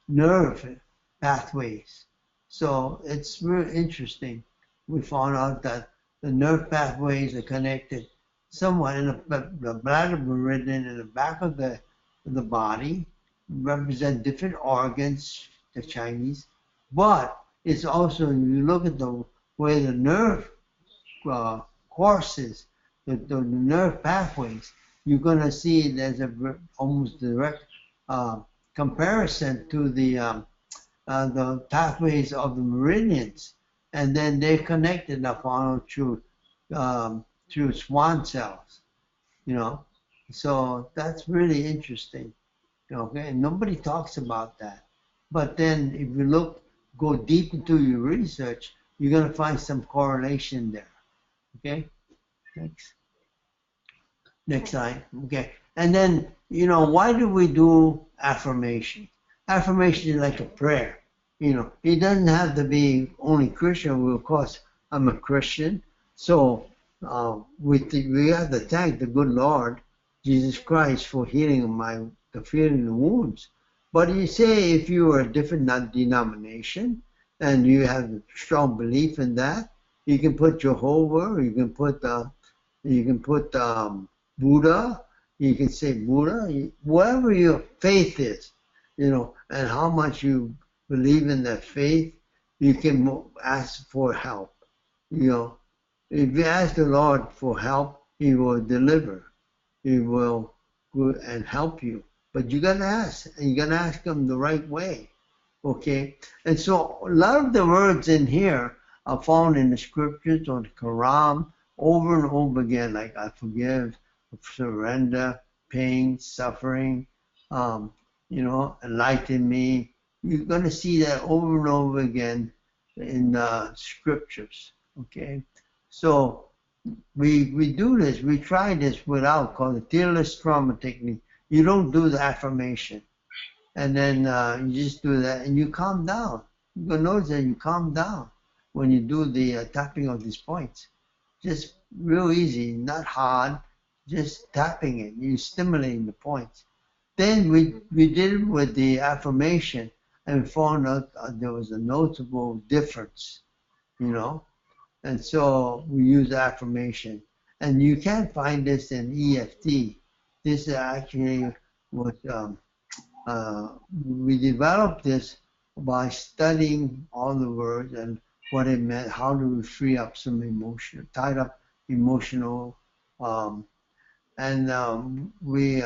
nerve pathways. So it's really interesting. We found out that the nerve pathways are connected somewhat in the bladder meridian in the back of the the body, represent different organs, the Chinese, but it's also, you look at the way the nerve courses, the nerve pathways, you're going to see there's a almost direct comparison to the pathways of the meridians, and then they're connected upon through swan cells, you know. So that's really interesting. Okay, and nobody talks about that. But then if you go deep into your research, you're going to find some correlation there. Okay, next slide. Okay, and then, why do we do affirmation? Affirmation is like a prayer. It doesn't have to be only Christian. Well, of course, I'm a Christian, so we have to thank the good Lord Jesus Christ for healing the wounds. But you say if you are a different denomination and you have a strong belief in that, you can put Jehovah, you can put Buddha, you can say Buddha, whatever your faith is, and how much you believe in that faith, you can ask for help. If you ask the Lord for help, He will deliver. He will go and help you. But you gotta ask, and you gotta ask Him the right way. Okay? And so a lot of the words in here are found in the scriptures or the Quran over and over again, like I forgive, surrender, pain, suffering, enlighten me. You're going to see that over and over again in the scriptures. Okay? So we do this, we try this without, called the tearless trauma technique. You don't do the affirmation. And then you just do that and you calm down. You're going to notice that you calm down when you do the tapping of these points. Just real easy, not hard, just tapping it. You're stimulating the points. Then we did it with the affirmation and found out there was a notable difference, And so we use affirmation. And you can't find this in EFT. This actually was, we developed this by studying all the words and what it meant, how do we free up some emotion, tied up emotional, we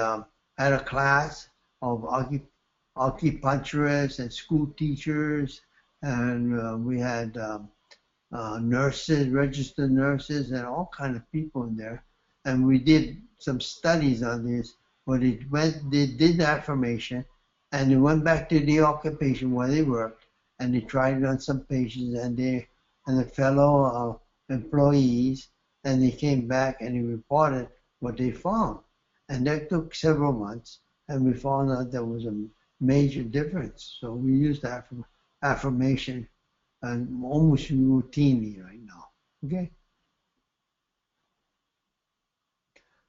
had a class of acupuncturists and school teachers, and we had nurses, registered nurses, and all kind of people in there, and we did some studies on this. But they did the affirmation, and they went back to the occupation where they worked, and they tried it on some patients and the fellow employees, and they came back and they reported what they found. And that took several months, and we found out there was a major difference. So we use that affirmation and almost routinely right now. Okay.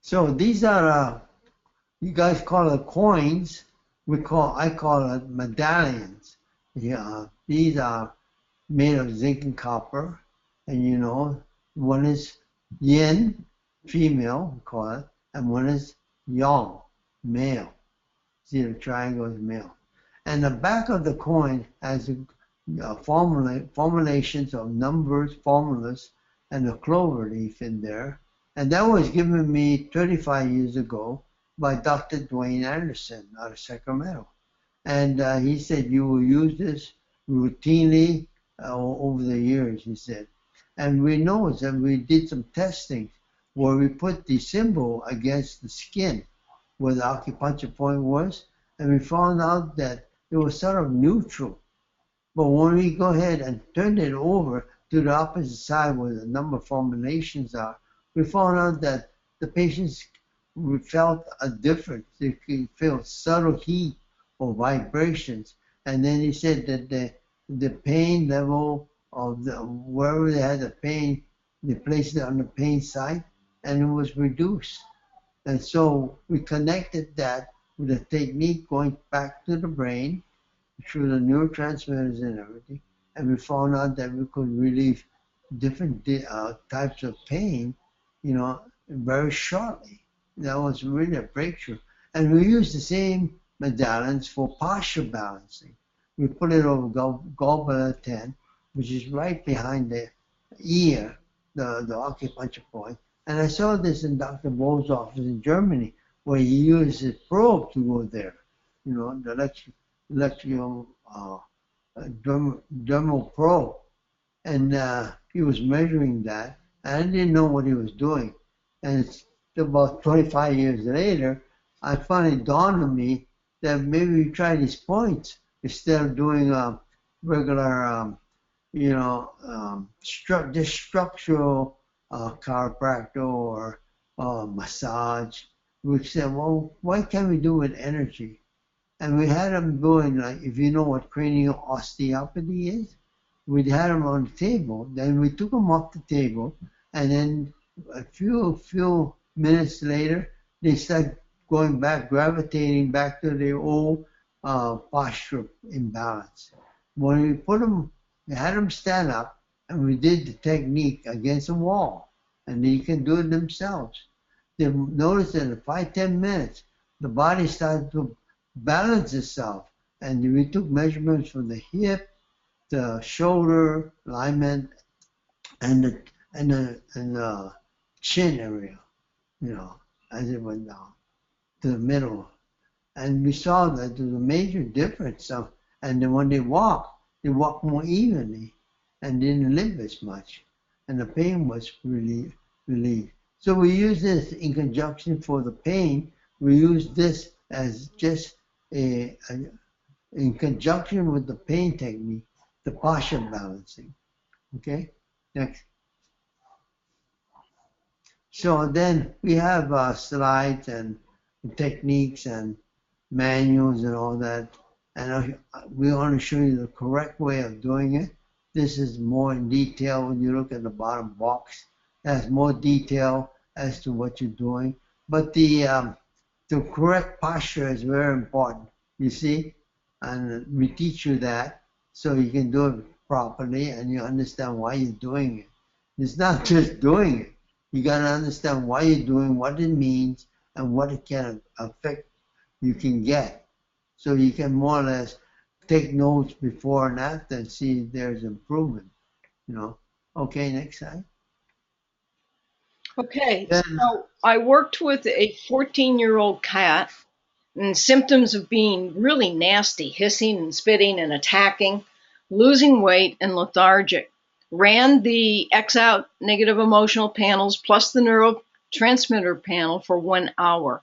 So these are you guys call it coins. I call it medallions. Yeah, these are made of zinc and copper, and one is yin, female, we call it, and one is yang, male. See, the triangle is male. And the back of the coin has formulations of numbers, formulas, and a clover leaf in there. And that was given me 35 years ago by Dr. Dwayne Anderson out of Sacramento. And he said, you will use this routinely over the years, he said. And we noticed that we did some testing where we put the symbol against the skin where the acupuncture point was, and we found out that it was sort of neutral. But when we go ahead and turn it over to the opposite side where the number of formulations are, we found out that the patients felt a difference. They could feel subtle heat or vibrations. And then he said that the pain level of wherever they had the pain, they placed it on the pain site, and it was reduced. And so we connected that with a technique going back to the brain through the neurotransmitters and everything, and we found out that we could relieve different types of pain, very shortly. That was really a breakthrough. And we use the same medallions for posture balancing. We put it over gallbladder 10, which is right behind the ear, the acupuncture point. And I saw this in Dr. Bo's office in Germany, where he used his probe to go there, you know, the electrical dermal probe. And he was measuring that, and I didn't know what he was doing. And it's about 25 years later, I finally dawned on me that maybe we try these points instead of doing a regular, this structural chiropractor or massage. We said, well, why can't we do it with energy? And we had them doing, like, if you know what cranial osteopathy is, we had them on the table. Then we took them off the table, and then a few minutes later, they started going back, gravitating back to their old posture imbalance. When we put them, we had them stand up, and we did the technique against a wall, and they can do it themselves. They noticed that in 5-10 minutes, the body started to balance itself, and we took measurements from the hip, the shoulder alignment, and the chin area, as it went down to the middle. And we saw that there was a major difference. And then when they walked more evenly and didn't limp as much. And the pain was relieved. So we use this in conjunction for the pain. We use this as just in conjunction with the pain technique, the posture balancing. Okay, next. So then we have slides and techniques and manuals and all that. And we want to show you the correct way of doing it. This is more in detail when you look at the bottom box. It has more detail as to what you're doing. But the correct posture is very important, you see? And we teach you that so you can do it properly and you understand why you're doing it. It's not just doing it. You got to understand why you're doing, what it means, and what it can affect you can get. So you can more or less take notes before and after and see if there's improvement, Okay, next slide. Okay, so I worked with a 14-year-old cat and symptoms of being really nasty, hissing and spitting and attacking, losing weight and lethargic. Ran the X-out negative emotional panels plus the neurotransmitter panel for 1 hour.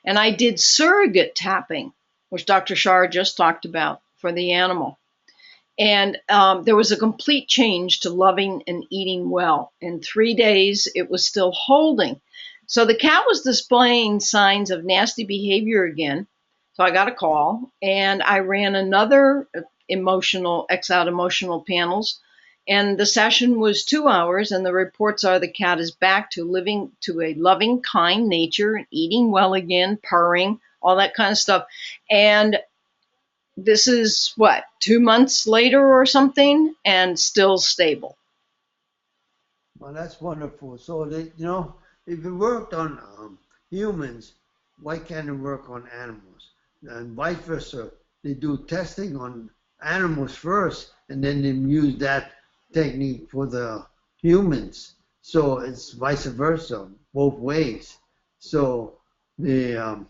And I did surrogate tapping, which Dr. Char just talked about, for the animal. And there was a complete change to loving and eating well. In 3 days, it was still holding. So the cat was displaying signs of nasty behavior again. So I got a call, and I ran another X-out emotional panels. And the session was 2 hours, and the reports are the cat is back to living to a loving, kind nature, eating well again, purring, all that kind of stuff. And this is, 2 months later or something, and still stable. Well, that's wonderful. So, if it worked on humans, why can't it work on animals? And vice versa. They do testing on animals first, and then they use that technique for the humans. So it's vice versa, both ways. So the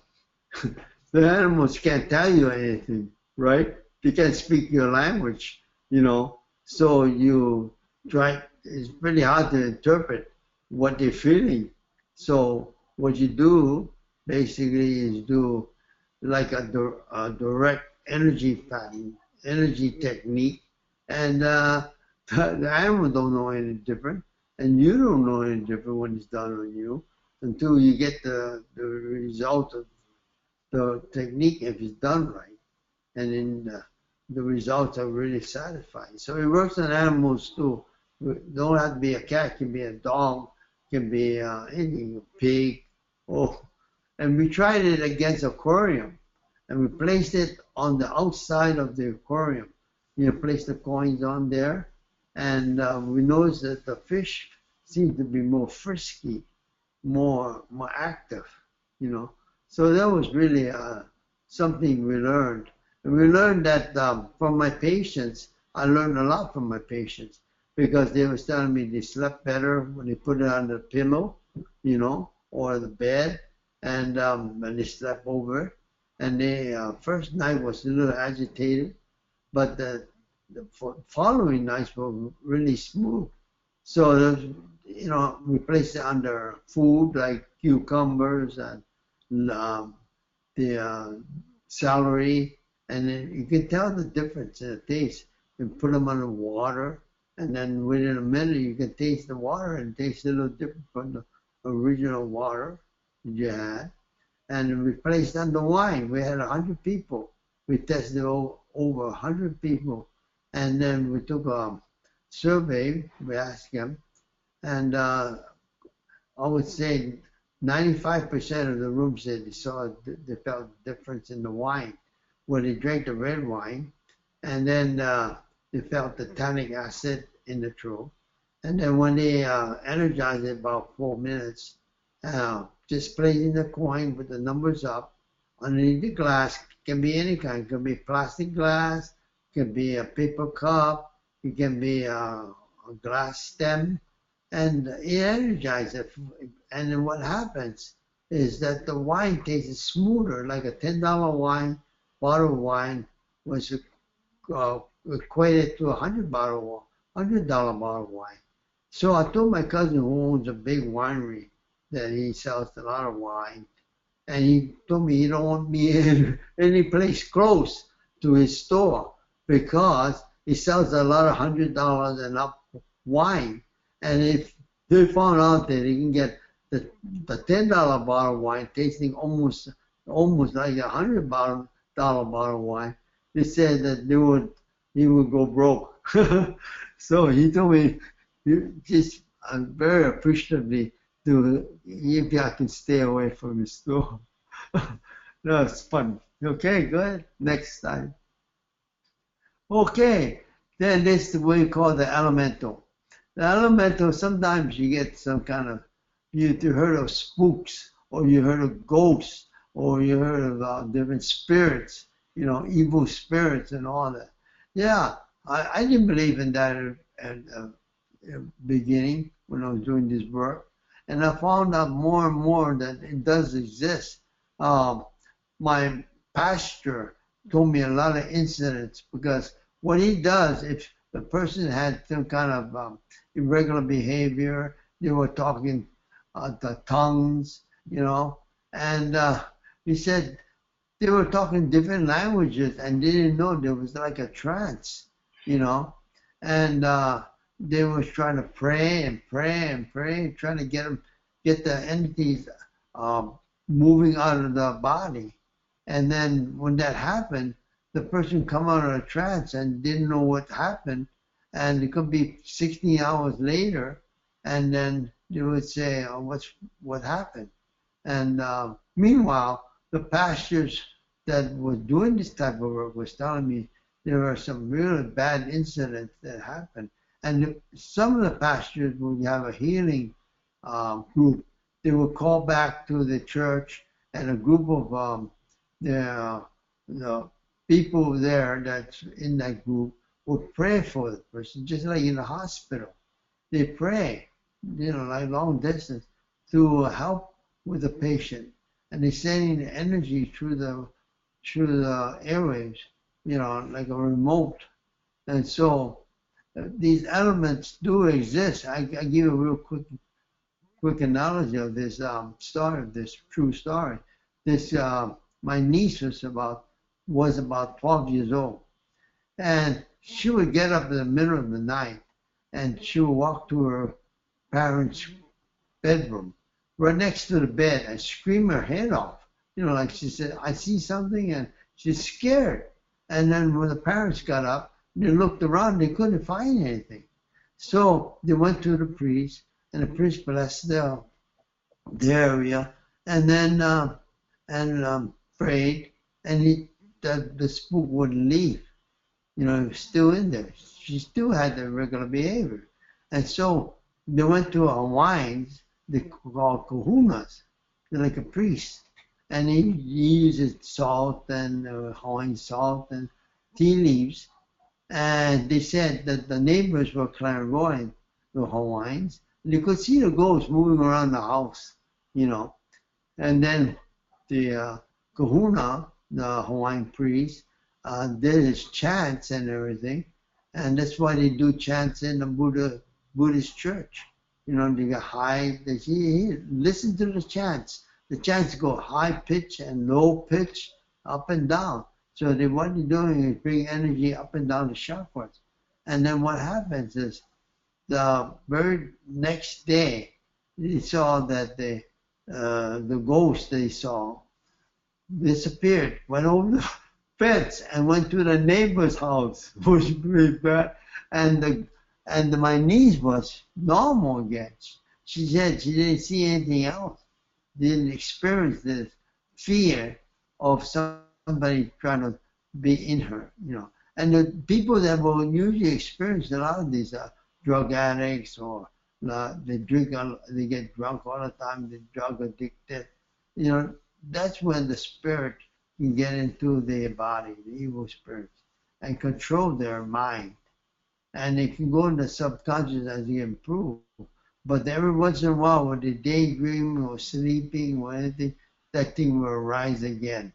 animals can't tell you anything, right? They can't speak your language, So you try. It's pretty hard to interpret what they're feeling. So what you do basically is do like a direct energy technique, and the animal don't know any different, and you don't know any different when it's done on you until you get the result of the technique if it's done right, and then the results are really satisfying. So it works on animals too. It don't have to be a cat, it can be a dog, it can be any pig. And we tried it against aquarium, and we placed it on the outside of the aquarium. Place the coins on there, and we noticed that the fish seemed to be more frisky, more active, So that was really something we learned. And we learned that from my patients. I learned a lot from my patients because they were telling me they slept better when they put it on the pillow, or the bed, and when they slept over it. And they first night was a little agitated, but the following nights were really smooth. So we placed it under food like cucumbers and the celery, and then you can tell the difference in the taste. You put them under water, and then within a minute you can taste the water, and it tastes a little different from the original water that you had. And we placed under wine. We had 100 people. We tested over 100 people, and then we took a survey. We asked them, and I would say 95% of the room said they felt a difference in the wine when they drank the red wine, and then they felt the tannic acid in the throat, and then when they energized it about 4 minutes, just placing the coin with the numbers up underneath the glass. Can be any kind. It can be plastic glass, it can be a paper cup, it can be a glass stem, and it energizes it. And then what happens is that the wine tastes smoother, like a $10 bottle of wine was equated to $100 bottle of wine. So I told my cousin who owns a big winery that he sells a lot of wine, and he told me he don't want me in any place close to his store because he sells a lot of $100 and up wine, and if they found out that he can get the $10 bottle of wine tasting almost like $100 bottle of wine, they said that he would go broke. So he told me, I'm very appreciatively if I can stay away from the store. That's fun. Okay, good. Next time. Okay, then this is what we call the elemental. The elemental, sometimes you get some kind of, you heard of spooks, or you heard of ghosts, or you heard of different spirits, evil spirits and all that. Yeah, I didn't believe in that at the beginning when I was doing this work. And I found out more and more that it does exist. My pastor told me a lot of incidents because what he does, if the person had some kind of irregular behavior, they were talking the tongues, and he said they were talking different languages and they didn't know there was like a trance, and they were trying to pray and pray and pray, trying to get the entities moving out of the body. And then when that happened, the person come out of a trance and didn't know what happened, and it could be 16 hours later, and then they would say, what happened? And meanwhile, the pastors that were doing this type of work was telling me there were some really bad incidents that happened. And some of the pastors would have a healing group. They would call back to the church, and a group of the people there that's in that group would pray for the person, just like in the hospital. They pray, like long distance, to help with the patient, and they're sending the energy through the airwaves, like a remote. And so these elements do exist. I give you a real quick analogy of this story, this true story. This my niece was about 12 years old, and she would get up in the middle of the night, and she would walk to her parents' bedroom, right next to the bed, and scream her head off. Like she said, I see something, and she's scared. And then when the parents got up, they looked around, they couldn't find anything. So they went to the priest, and the priest blessed the area, and then prayed, and the spook wouldn't leave. It was still in there. She still had the regular behavior. And so they went to Hawaiians, they called kahunas. They're like a priest. and he uses salt and Hawaiian salt and tea leaves. And they said that the neighbors were clairvoyant, the Hawaiians. They could see the ghost moving around the house, you know. And then the kahuna, the Hawaiian priest, did his chants and everything. And that's why they do chants in the Buddhist church. You know, they get high, listen to the chants. The chants go high pitch and low pitch, up and down. So what they're doing is bring energy up and down the chakras. And then what happens is the very next day, they saw that the ghost they saw disappeared, went over the fence and went to the neighbor's house, which was really bad. And my niece was normal again. She said she didn't see anything else, didn't experience this fear of somebody trying to be in her, you know. And the people that will usually experience a lot of these drug addicts, or they get drunk all the time, they're drug addicted, you know, that's when the spirit can get into their body, the evil spirits, and control their mind. And they can go in the subconscious as they improve. But every once in a while, when they daydream or sleeping or anything, that thing will arise again.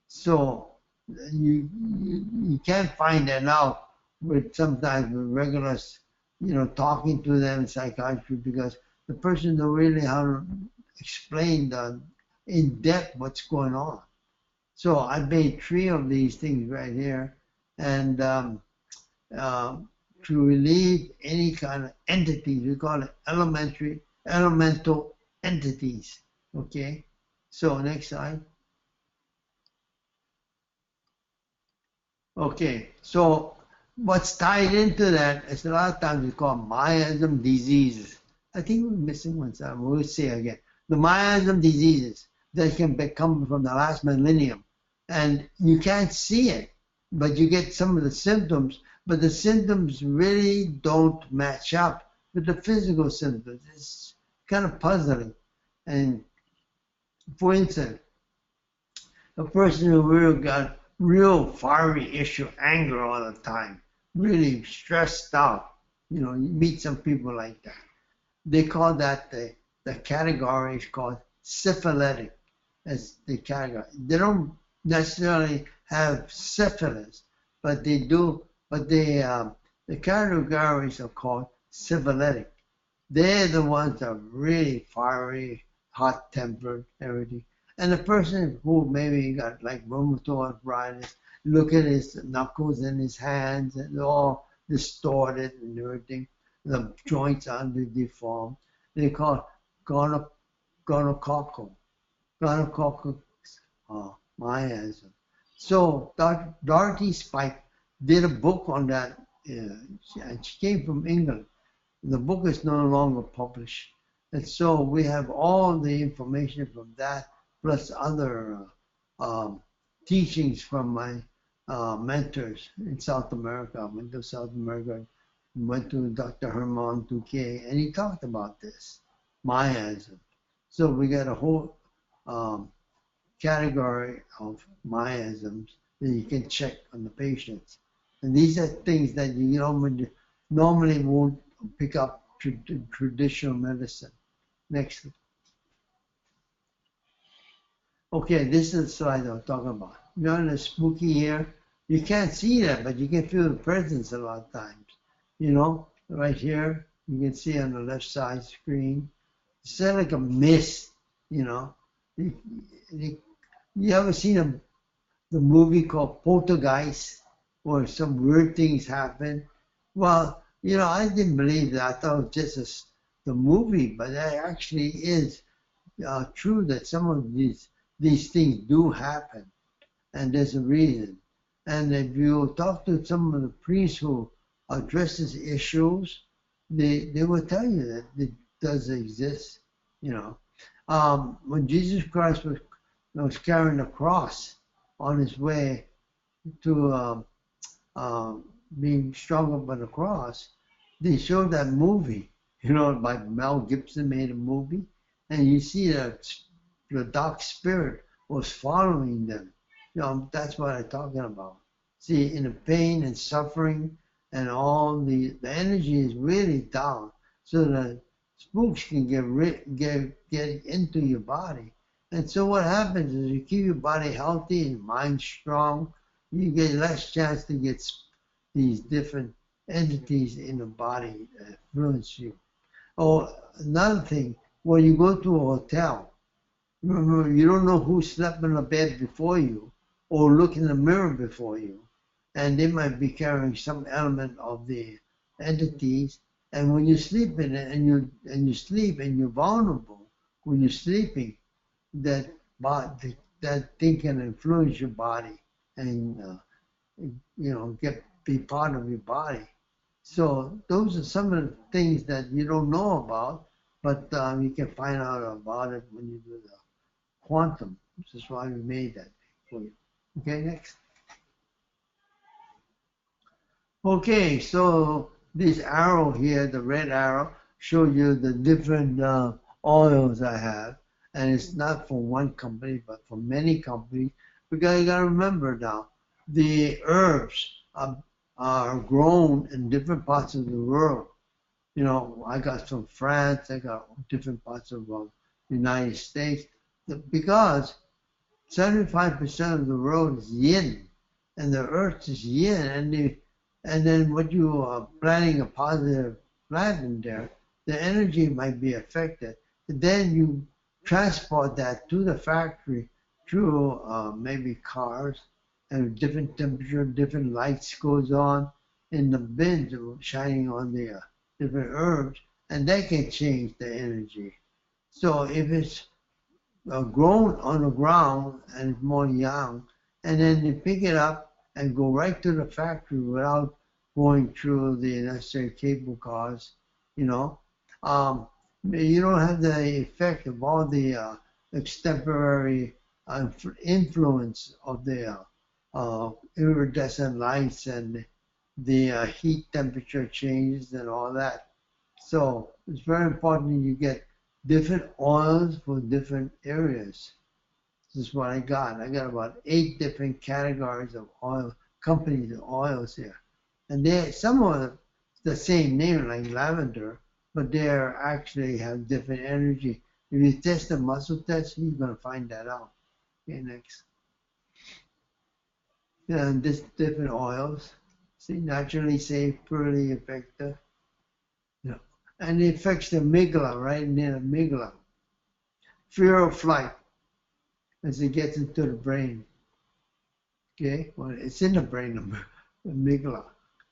So you can't find that out sometimes with regular, you know, talking to them in psychiatry, because the person don't really how to explain in depth what's going on. So I made 3 of these things right here, and to relieve any kind of entities, we call it elemental entities. Okay, so next slide. Okay, so what's tied into that is a lot of times we call miasm diseases. I think we're missing one, so we'll say again. The miasm diseases that can come from the last millennium, and you can't see it, but you get some of the symptoms, but the symptoms really don't match up with the physical symptoms. It's kind of puzzling. And for instance, a person who really got real fiery issue, anger all the time, really stressed out, you know, you meet some people like that. They call that the category is called syphilitic as the category. They don't necessarily have syphilis, but they do. But the categories are called syphilitic. They're the ones that are really fiery, hot-tempered, everything. And the person who maybe got like rheumatoid arthritis, look at his knuckles and his hands, and they're all distorted and everything. The joints are deformed. They call it gonococcal miasm. So Dorothy Spike did a book on that, and she came from England. The book is no longer published. And so we have all the information from that, plus other teachings from my mentors in South America. I went to South America, went to Dr. Herman Duque, and he talked about this, miasm. So we got a whole category of miasms that you can check on the patients. And these are things that you normally won't pick up traditional medicine. Next. Okay, this is the slide I'm talking about. You know, the spooky here, you can't see that, but you can feel the presence a lot of times. You know, right here, you can see on the left side screen. It's like a mist, you know. You ever seen the movie called Poltergeist, where some weird things happen? Well, you know, I didn't believe that. I thought it was just the movie, but that actually is true that some of these things do happen, and there's a reason. And if you talk to some of the priests who address these issues, they will tell you that it does exist. You know, when Jesus Christ was carrying the cross on his way to being strung up on the cross, they showed that movie. You know, like Mel Gibson made a movie, and you see the dark spirit was following them. That's what I'm talking about. See, in the pain and suffering and all the energy is really down, so the spooks can get into your body. And so what happens is you keep your body healthy and mind strong, you get less chance to get these different entities in the body that influence you. Oh, another thing, when you go to a hotel, remember, you don't know who slept in the bed before you or look in the mirror before you. And they might be carrying some element of the entities. And when you sleep in it and you sleep and you're vulnerable, when you're sleeping, that thing can influence your body and be part of your body. So those are some of the things that you don't know about, but you can find out about it when you do the quantum. This is why we made that for you. Okay, next. Okay, so this arrow here, the red arrow, shows you the different oils I have. And it's not for one company, but for many companies. Because you got to remember now, the herbs are grown in different parts of the world. I got from France, I got different parts of the United States. Because 75% of the world is yin, and the earth is yin, and then what you are planting a positive plant in there, the energy might be affected. And then you transport that to the factory through maybe cars, and different temperature, different lights goes on in the bins shining on the different herbs, and they can change the energy. So if it's grown on the ground and it's more young, and then you pick it up and go right to the factory without going through the necessary cable cars, you know. You don't have the effect of all the extemporary influence of the iridescent lights and the heat temperature changes and all that. So it's very important you get different oils for different areas. This is what I got. I got about 8 different categories of oil, companies of oils here. And some of them the same name like lavender, but they actually have different energy. If you test the muscle test, you're going to find that out. Okay, next. And this different oils. See, naturally safe, purely effective. And it affects the amygdala, right near the amygdala. Fear of flight as it gets into the brain. Okay, well, it's in the brain, the amygdala.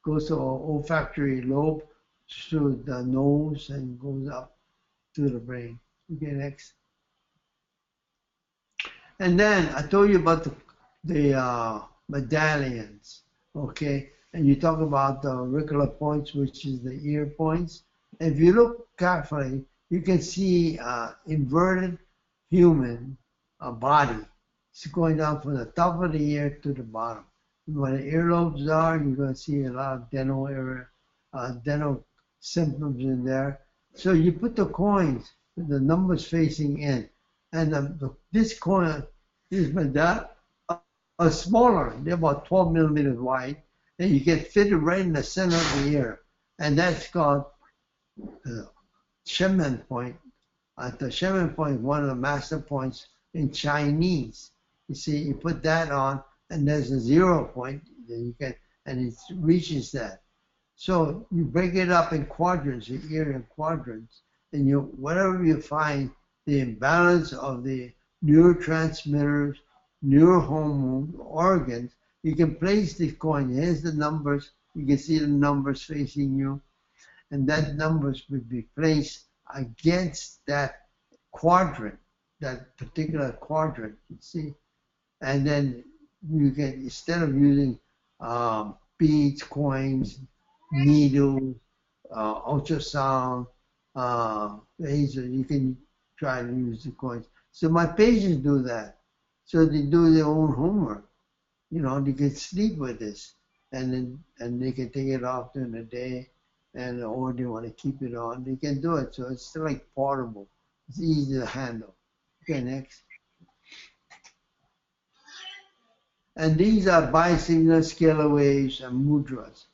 Goes to the olfactory lobe through the nose and goes up to the brain. Okay, next. And then I told you about the medallions. Okay, and you talk about the auricular points, which is the ear points. And if you look carefully, you can see inverted human body. It's going down from the top of the ear to the bottom. Where the earlobes are, you're going to see a lot of dental symptoms in there. So you put the coins with the numbers facing in. And this coin, these medallions are smaller. They're about 12 millimeters wide. And you get fitted right in the center of the ear. And that's called the Shenmen point. The Shenmen point is one of the master points in Chinese. You see, you put that on, and there's a 0 point, then you can, and it reaches that. So you break it up in quadrants, the ear in quadrants, and whatever you find the imbalance of the neurotransmitters, neurohormone organs, you can place the coin. Here's the numbers. You can see the numbers facing you, and that numbers would be placed against that quadrant, that particular quadrant, you see. And then you can, instead of using beads, coins, needles, ultrasound, laser, you can try to use the coins. So my patients do that. So they do their own homework. They can sleep with this, and they can take it off during the day, or they want to keep it on. They can do it. So it's like portable. It's easy to handle. Okay, next. And these are bisignal scalar waves and mudras.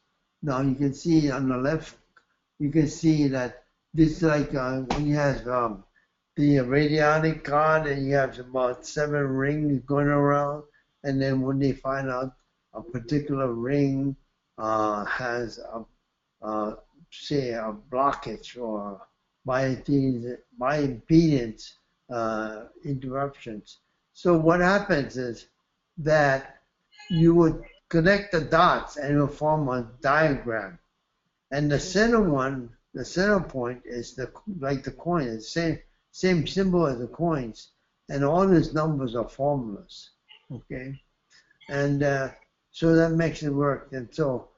Now you can see on the left, you can see that this is like when you have the radionic card and you have about 7 rings going around, and then when they find out a particular ring has say a blockage or bioimpedance interruptions. So what happens is that you would connect the dots and it will form a diagram. And the center one, the center point is like the coin, it's the same symbol as the coins. And all these numbers are formulas, okay? And so that makes it work. And so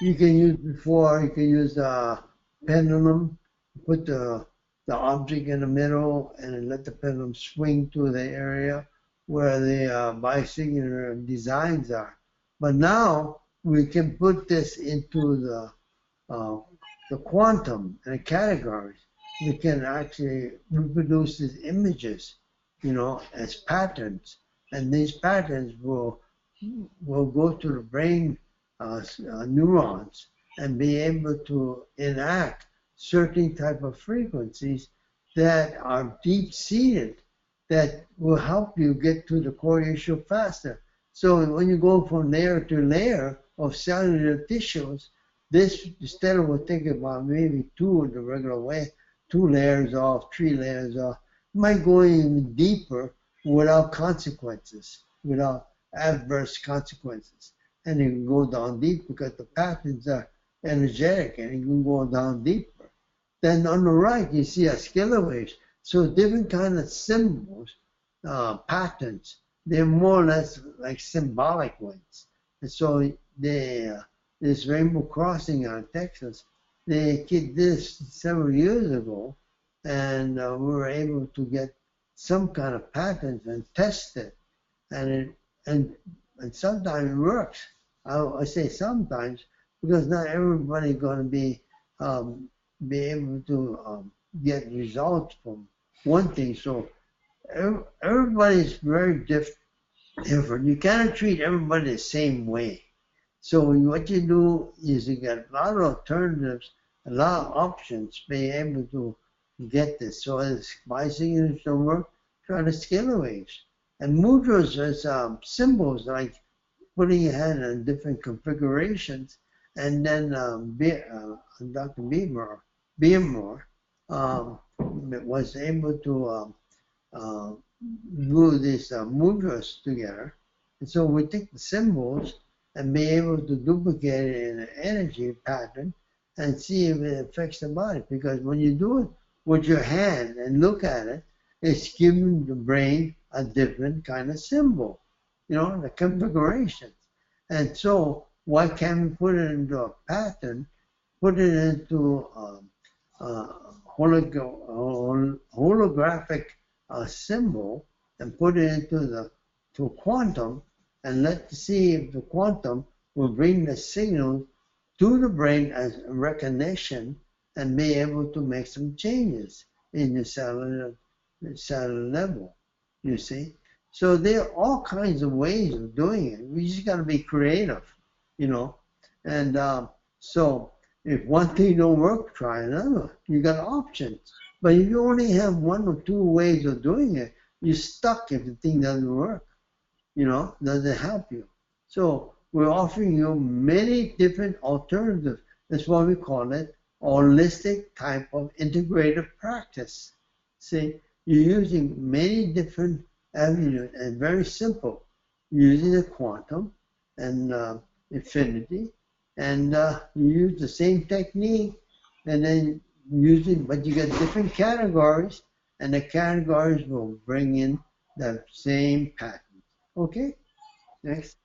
you can use the pendulum, put the object in the middle and let the pendulum swing to the area where the bisignal designs are. But now we can put this into the quantum and the categories. We can actually reproduce these images, as patterns. And these patterns will go to the brain neurons and be able to enact certain type of frequencies that are deep-seated that will help you get to the core issue faster. So when you go from layer to layer of cellular tissues, this, instead of thinking about maybe 2 in the regular way, 2 layers off, 3 layers off, might go even deeper without consequences, without adverse consequences. And you can go down deep because the patterns are energetic and you can go down deeper. Then on the right, you see a scalar waves. So different kind of symbols, patterns, they're more or less like symbolic ones. And so this rainbow crossing on Texas, they did this several years ago, and we were able to get some kind of patterns and test it. And sometimes it works. I say sometimes because not everybody's going to be able to get results from one thing. So everybody's very different. You cannot treat everybody the same way. So what you do is you get a lot of alternatives, a lot of options, be able to get this. So as bisignals don't work, try the scalar waves. And mudras is symbols like putting your hand in different configurations. And then Dr. Beamore was able to do these mudras together. And so we take the symbols and be able to duplicate it in an energy pattern and see if it affects the body. Because when you do it with your hand and look at it, it's giving the brain a different kind of symbol, the configurations. And so why can't we put it into a pattern, put it into holographic symbol and put it into to quantum, and let's see if the quantum will bring the signal to the brain as recognition and be able to make some changes in the cellular level, you see. So there are all kinds of ways of doing it. We just got to be creative, And so if one thing don't work, try another. You got options. But if you only have 1 or 2 ways of doing it, you're stuck if the thing doesn't work. Doesn't help you. So we're offering you many different alternatives. That's why we call it holistic type of integrative practice. See, you're using many different avenues and very simple. You're using the quantum and infinity, and you use the same technique, and then but you get different categories, and the categories will bring in the same pattern. Okay, next.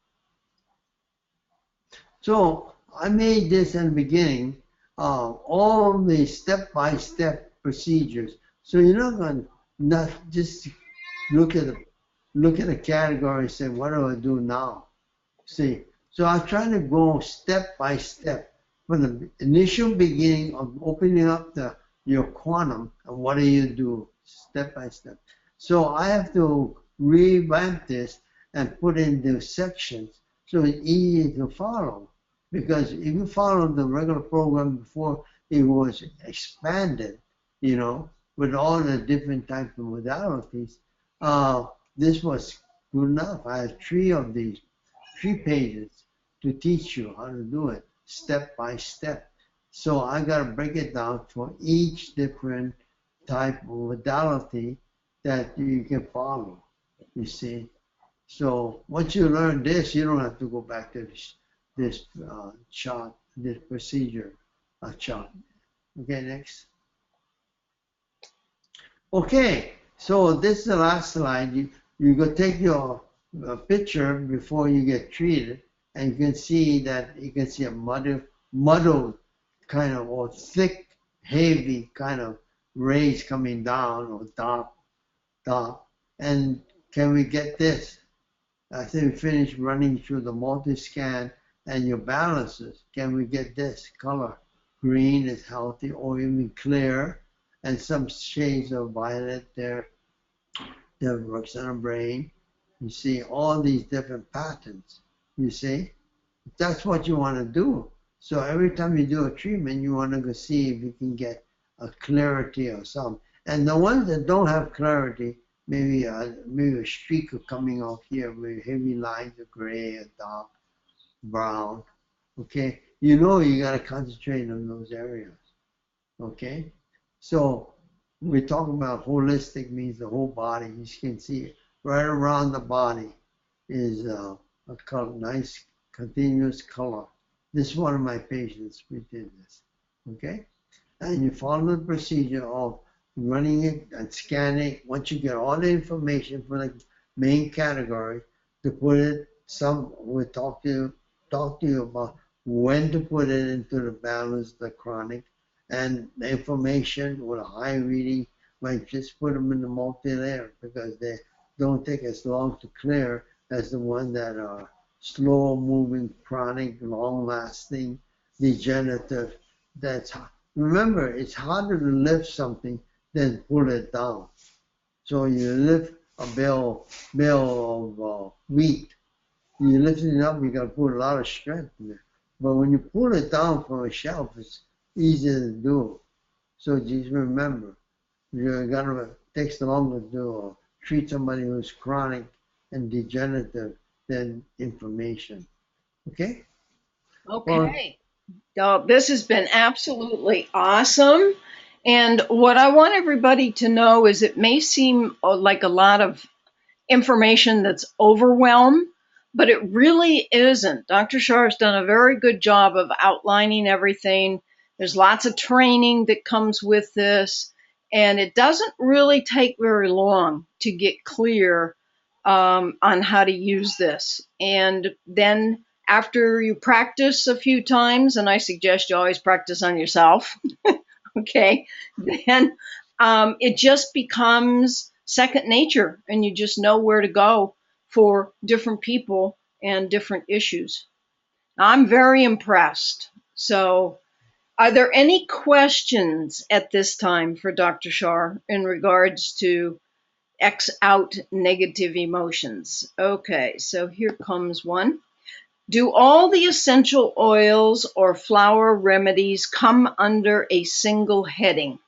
So I made this in the beginning, all the step-by-step procedures. So you're not going to not just look at a category and say, what do I do now? See, so I'm trying to go step by step from the initial beginning of opening up your quantum, and what do you do step by step. So I have to revamp this and put into sections so it's easy to follow. Because if you follow the regular program before it was expanded, you know, with all the different types of modalities, this was good enough. I have 3 pages to teach you how to do it step by step. So I got to break it down for each different type of modality that you can follow, you see. So once you learn this, you don't have to go back to this chart, this procedure chart. Okay, next. Okay, so this is the last slide. You go take your picture before you get treated, and you can see a muddled kind of, or thick, heavy kind of rays coming down, or dark. And can we get this? I think we finished running through the multi-scan and your balances. Can we get this color? Green is healthy, or even clear, and some shades of violet there that works on the brain. You see all these different patterns, you see? That's what you want to do. So every time you do a treatment, you want to go see if you can get a clarity or something. And the ones that don't have clarity, maybe a streak coming off here with heavy lines of gray or dark brown, okay? You know you got to concentrate on those areas, okay? So we're talking about holistic, means the whole body. You can see right around the body is a color, nice continuous color. This is one of my patients. We did this, okay? And you follow the procedure of running it and scanning it. Once you get all the information for the main category, to put it, we'll talk to you about when to put it into the balance, the chronic, and the information with a high reading, might just put them in the multi-layer because they don't take as long to clear as the one that are slow moving, chronic, long lasting, degenerative. Remember, it's harder to lift something than pull it down. So you lift a bale of wheat. You lift it up, you got to put a lot of strength in it. But when you pull it down from a shelf, it's easier to do. So just remember, it takes longer to do or treat somebody who's chronic and degenerative than inflammation. Okay? Okay. This has been absolutely awesome. And what I want everybody to know is it may seem like a lot of information that's overwhelmed, but it really isn't. Dr. Char has done a very good job of outlining everything. There's lots of training that comes with this, and it doesn't really take very long to get clear on how to use this. And then after you practice a few times, and I suggest you always practice on yourself, okay, then it just becomes second nature, and you just know where to go for different people and different issues. I'm very impressed. So, are there any questions at this time for Dr. Char in regards to X out negative emotions? Okay, so here comes one. Do all the essential oils or flower remedies come under a single heading?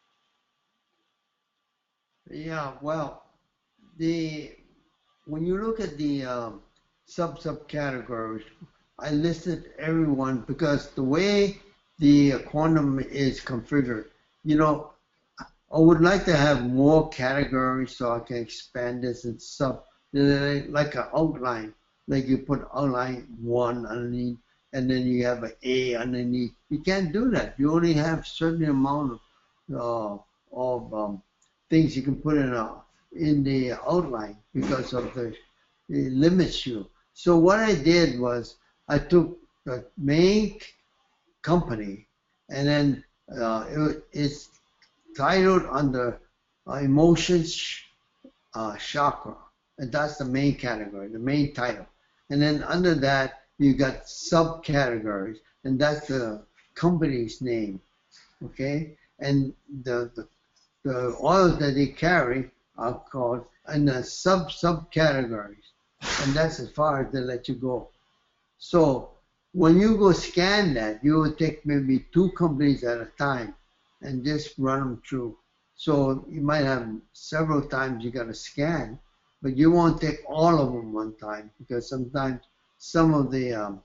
Yeah, well, when you look at the subcategories, I listed everyone because the way the quantum is configured, you know, I would like to have more categories so I can expand this and like an outline, like you put outline 1 underneath, and then you have an A underneath. You can't do that. You only have certain amount of things you can put in the outline because of it limits you. So what I did was I took the main company, and then it's titled under emotions chakra, and that's the main category, the main title. And then under that you got subcategories, and that's the company's name, okay? And the oils that they carry are called in the subcategories. and that's as far as they let you go. So when you go scan that, you will take maybe 2 companies at a time and just run them through. So you might have several times you got to scan, but you won't take all of them one time, because sometimes some of the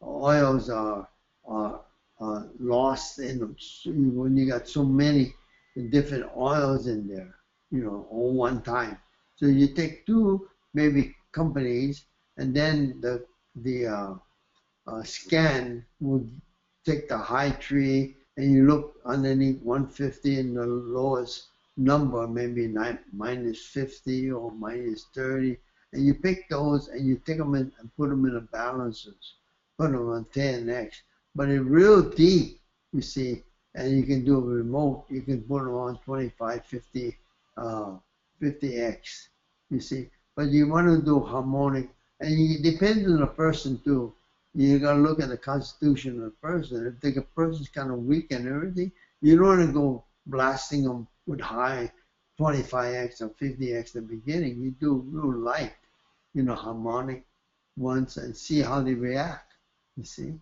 oils are lost in them. When you got so many different oils in there, all one time. So you take 2 maybe companies, and then the scan would take the high tree, and you look underneath 150 in the lowest number, maybe minus 50 or minus 30, and you pick those and you take them in and put them in the balancers, put them on 10x. But in real deep, you see, and you can do a remote, you can put them on 25, 50, 50x, you see. But you want to do harmonic, and it depends on the person too. You got to look at the constitution of the person. If the person's kind of weak and everything, you don't want to go blasting them with high 25x or 50x at the beginning. You do real light, harmonic ones, and see how they react, you see.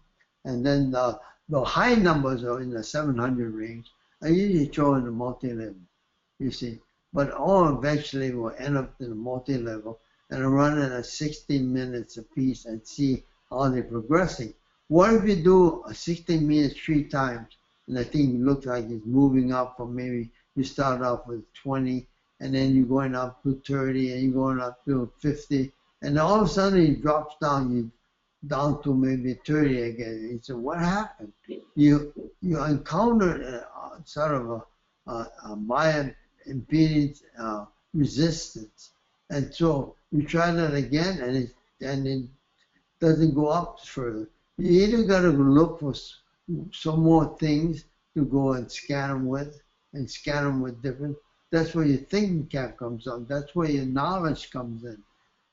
And then the high numbers are in the 700 range. I usually throw in the multi-level, you see. But all eventually will end up in the multi-level, and I run it at 16 minutes a piece and see how they're progressing. What if you do a 16 minutes 3 times, and the thing looks like it's moving up, or maybe you start off with 20, and then you're going up to 30, and you're going up to 50, and all of a sudden it drops down, down to maybe 30 again. You say, what happened? You encountered sort of a Mayan impedance resistance, and so you try that again, and it doesn't go up further. You either got to look for some more things to go and scan them with, different. That's where your thinking cap comes on. That's where your knowledge comes in.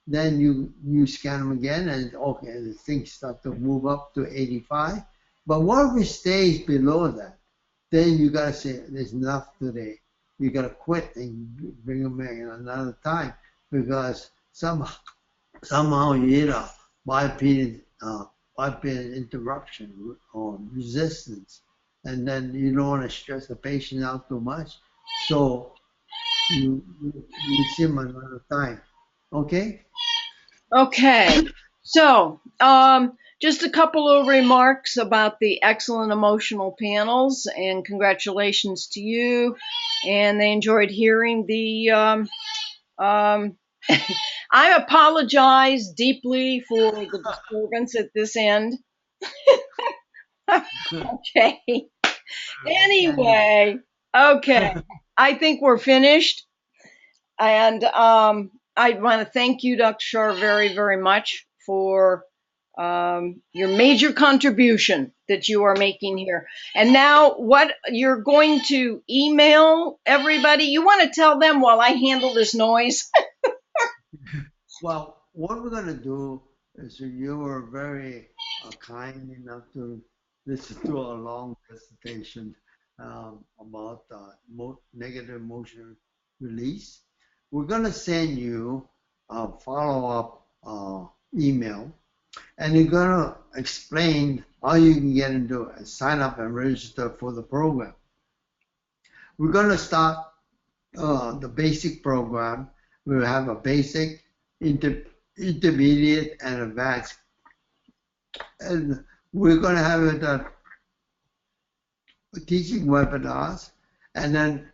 Then you scan them again, and okay, the things start to move up to 85. But what if it stays below that? Then you got to say, there's enough today. You got to quit and bring them in another time, because somehow you hit a bipedal interruption or resistance, and then you don't want to stress the patient out too much, so you see them another time. Okay? Okay. So, just a couple of remarks about the excellent emotional panels, and congratulations to you. And they enjoyed hearing the. I apologize deeply for the disturbance at this end. Okay. Anyway, okay. I think we're finished. And I want to thank you, Dr. Char, very, very much for your major contribution that you are making here. And now, what you're going to email everybody, you want to tell them while I handle this noise? Well, what we're going to do is, you were very kind enough to listen to a long presentation about negative emotion release. We're going to send you a follow-up email, and you're going to explain how you can get into it, sign up and register for the program. We're going to start the basic program. We'll have a basic, intermediate, and advanced. And we're going to have it teaching webinars, and then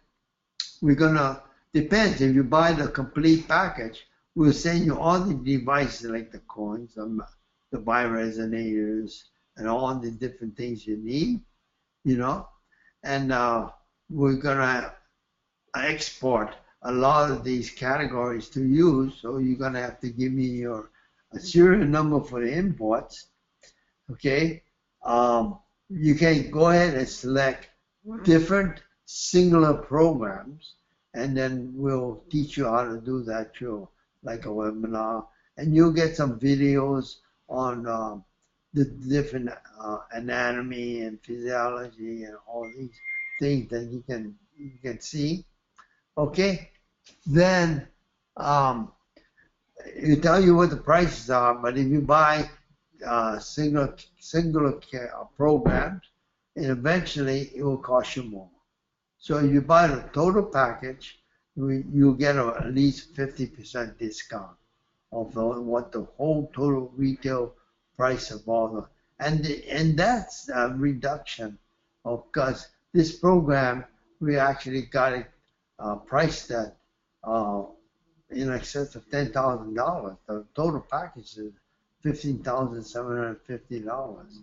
we're going to, depends, if you buy the complete package, we'll send you all the devices like the coins, the bioresonators, and all the different things you need, and we're going to export a lot of these categories to use, so you're going to have to give me your serial number for the imports, okay? You can go ahead and select different singular programs, and then we'll teach you how to do that through like a webinar, and you'll get some videos on the different anatomy and physiology and all these things that you can see. Okay, then it tell you what the prices are, but if you buy singular programs, and eventually it will cost you more. So if you buy the total package, you'll get at least 50% discount of what the whole total retail price of all the, and that's a reduction of, because this program we actually got it priced at uh, in excess of $10,000. The total package is $15,750.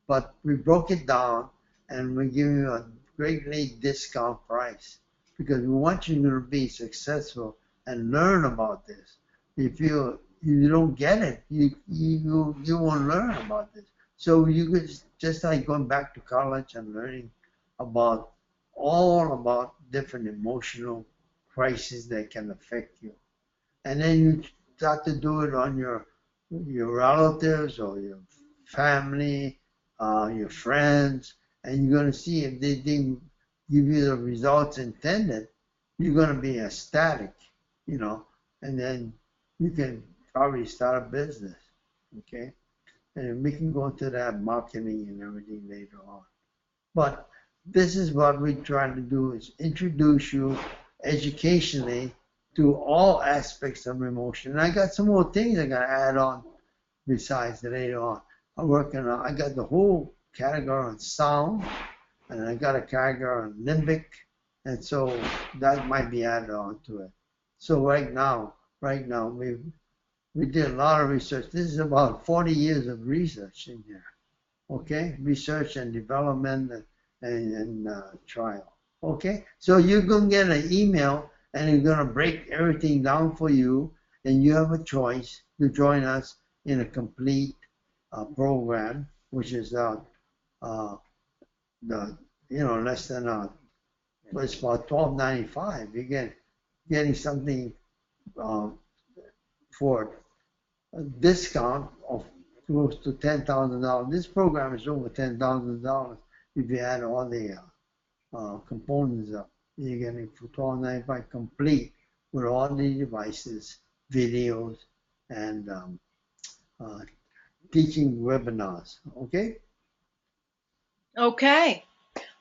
But we broke it down and we give you a greatly discount price because we want you to be successful and learn about this. If you don't get it, you won't learn about this. So you could just like going back to college and learning about all about different emotional crises that can affect you. And then you start to do it on your relatives or your family, your friends, and you're going to see if they didn't give you the results intended, you're going to be ecstatic, you know, and then you can probably start a business, okay? And we can go into that marketing and everything later on. But this is what we're trying to do, is introduce you educationally to all aspects of emotion. And I got some more things I got to add on besides later on. I'm working on, I got the whole category on sound, and I got a category on limbic, and so that might be added on to it. So right now, we did a lot of research. This is about 40 years of research in here, okay? Research and development and trial, okay? So you're going to get an email, and you're going to break everything down for you, and you have a choice to join us in a complete program, which is the less than it's about $12.95. You getting something for a discount of close to $10,000. This program is over $10,000 if you add all the components up. You're getting for $12.95 complete with all the devices, videos, and teaching webinars. Okay? Okay.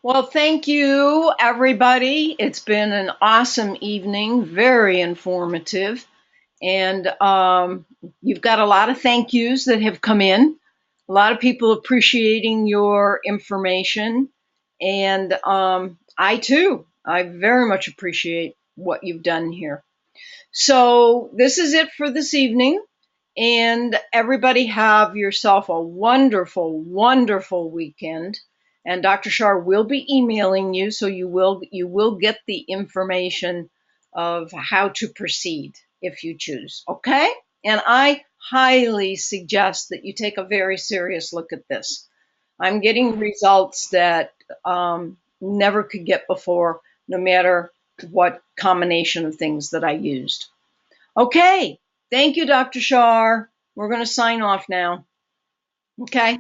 Well, thank you, everybody. It's been an awesome evening, very informative. And you've got a lot of thank yous that have come in, a lot of people appreciating your information. And I very much appreciate what you've done here. So this is it for this evening. And everybody have yourself a wonderful, wonderful weekend. And Dr. Char will be emailing you, so you will get the information of how to proceed if you choose. Okay? And I highly suggest that you take a very serious look at this. I'm getting results that never could get before, no matter what combination of things that I used. Okay. Thank you, Dr. Char. We're going to sign off now. Okay.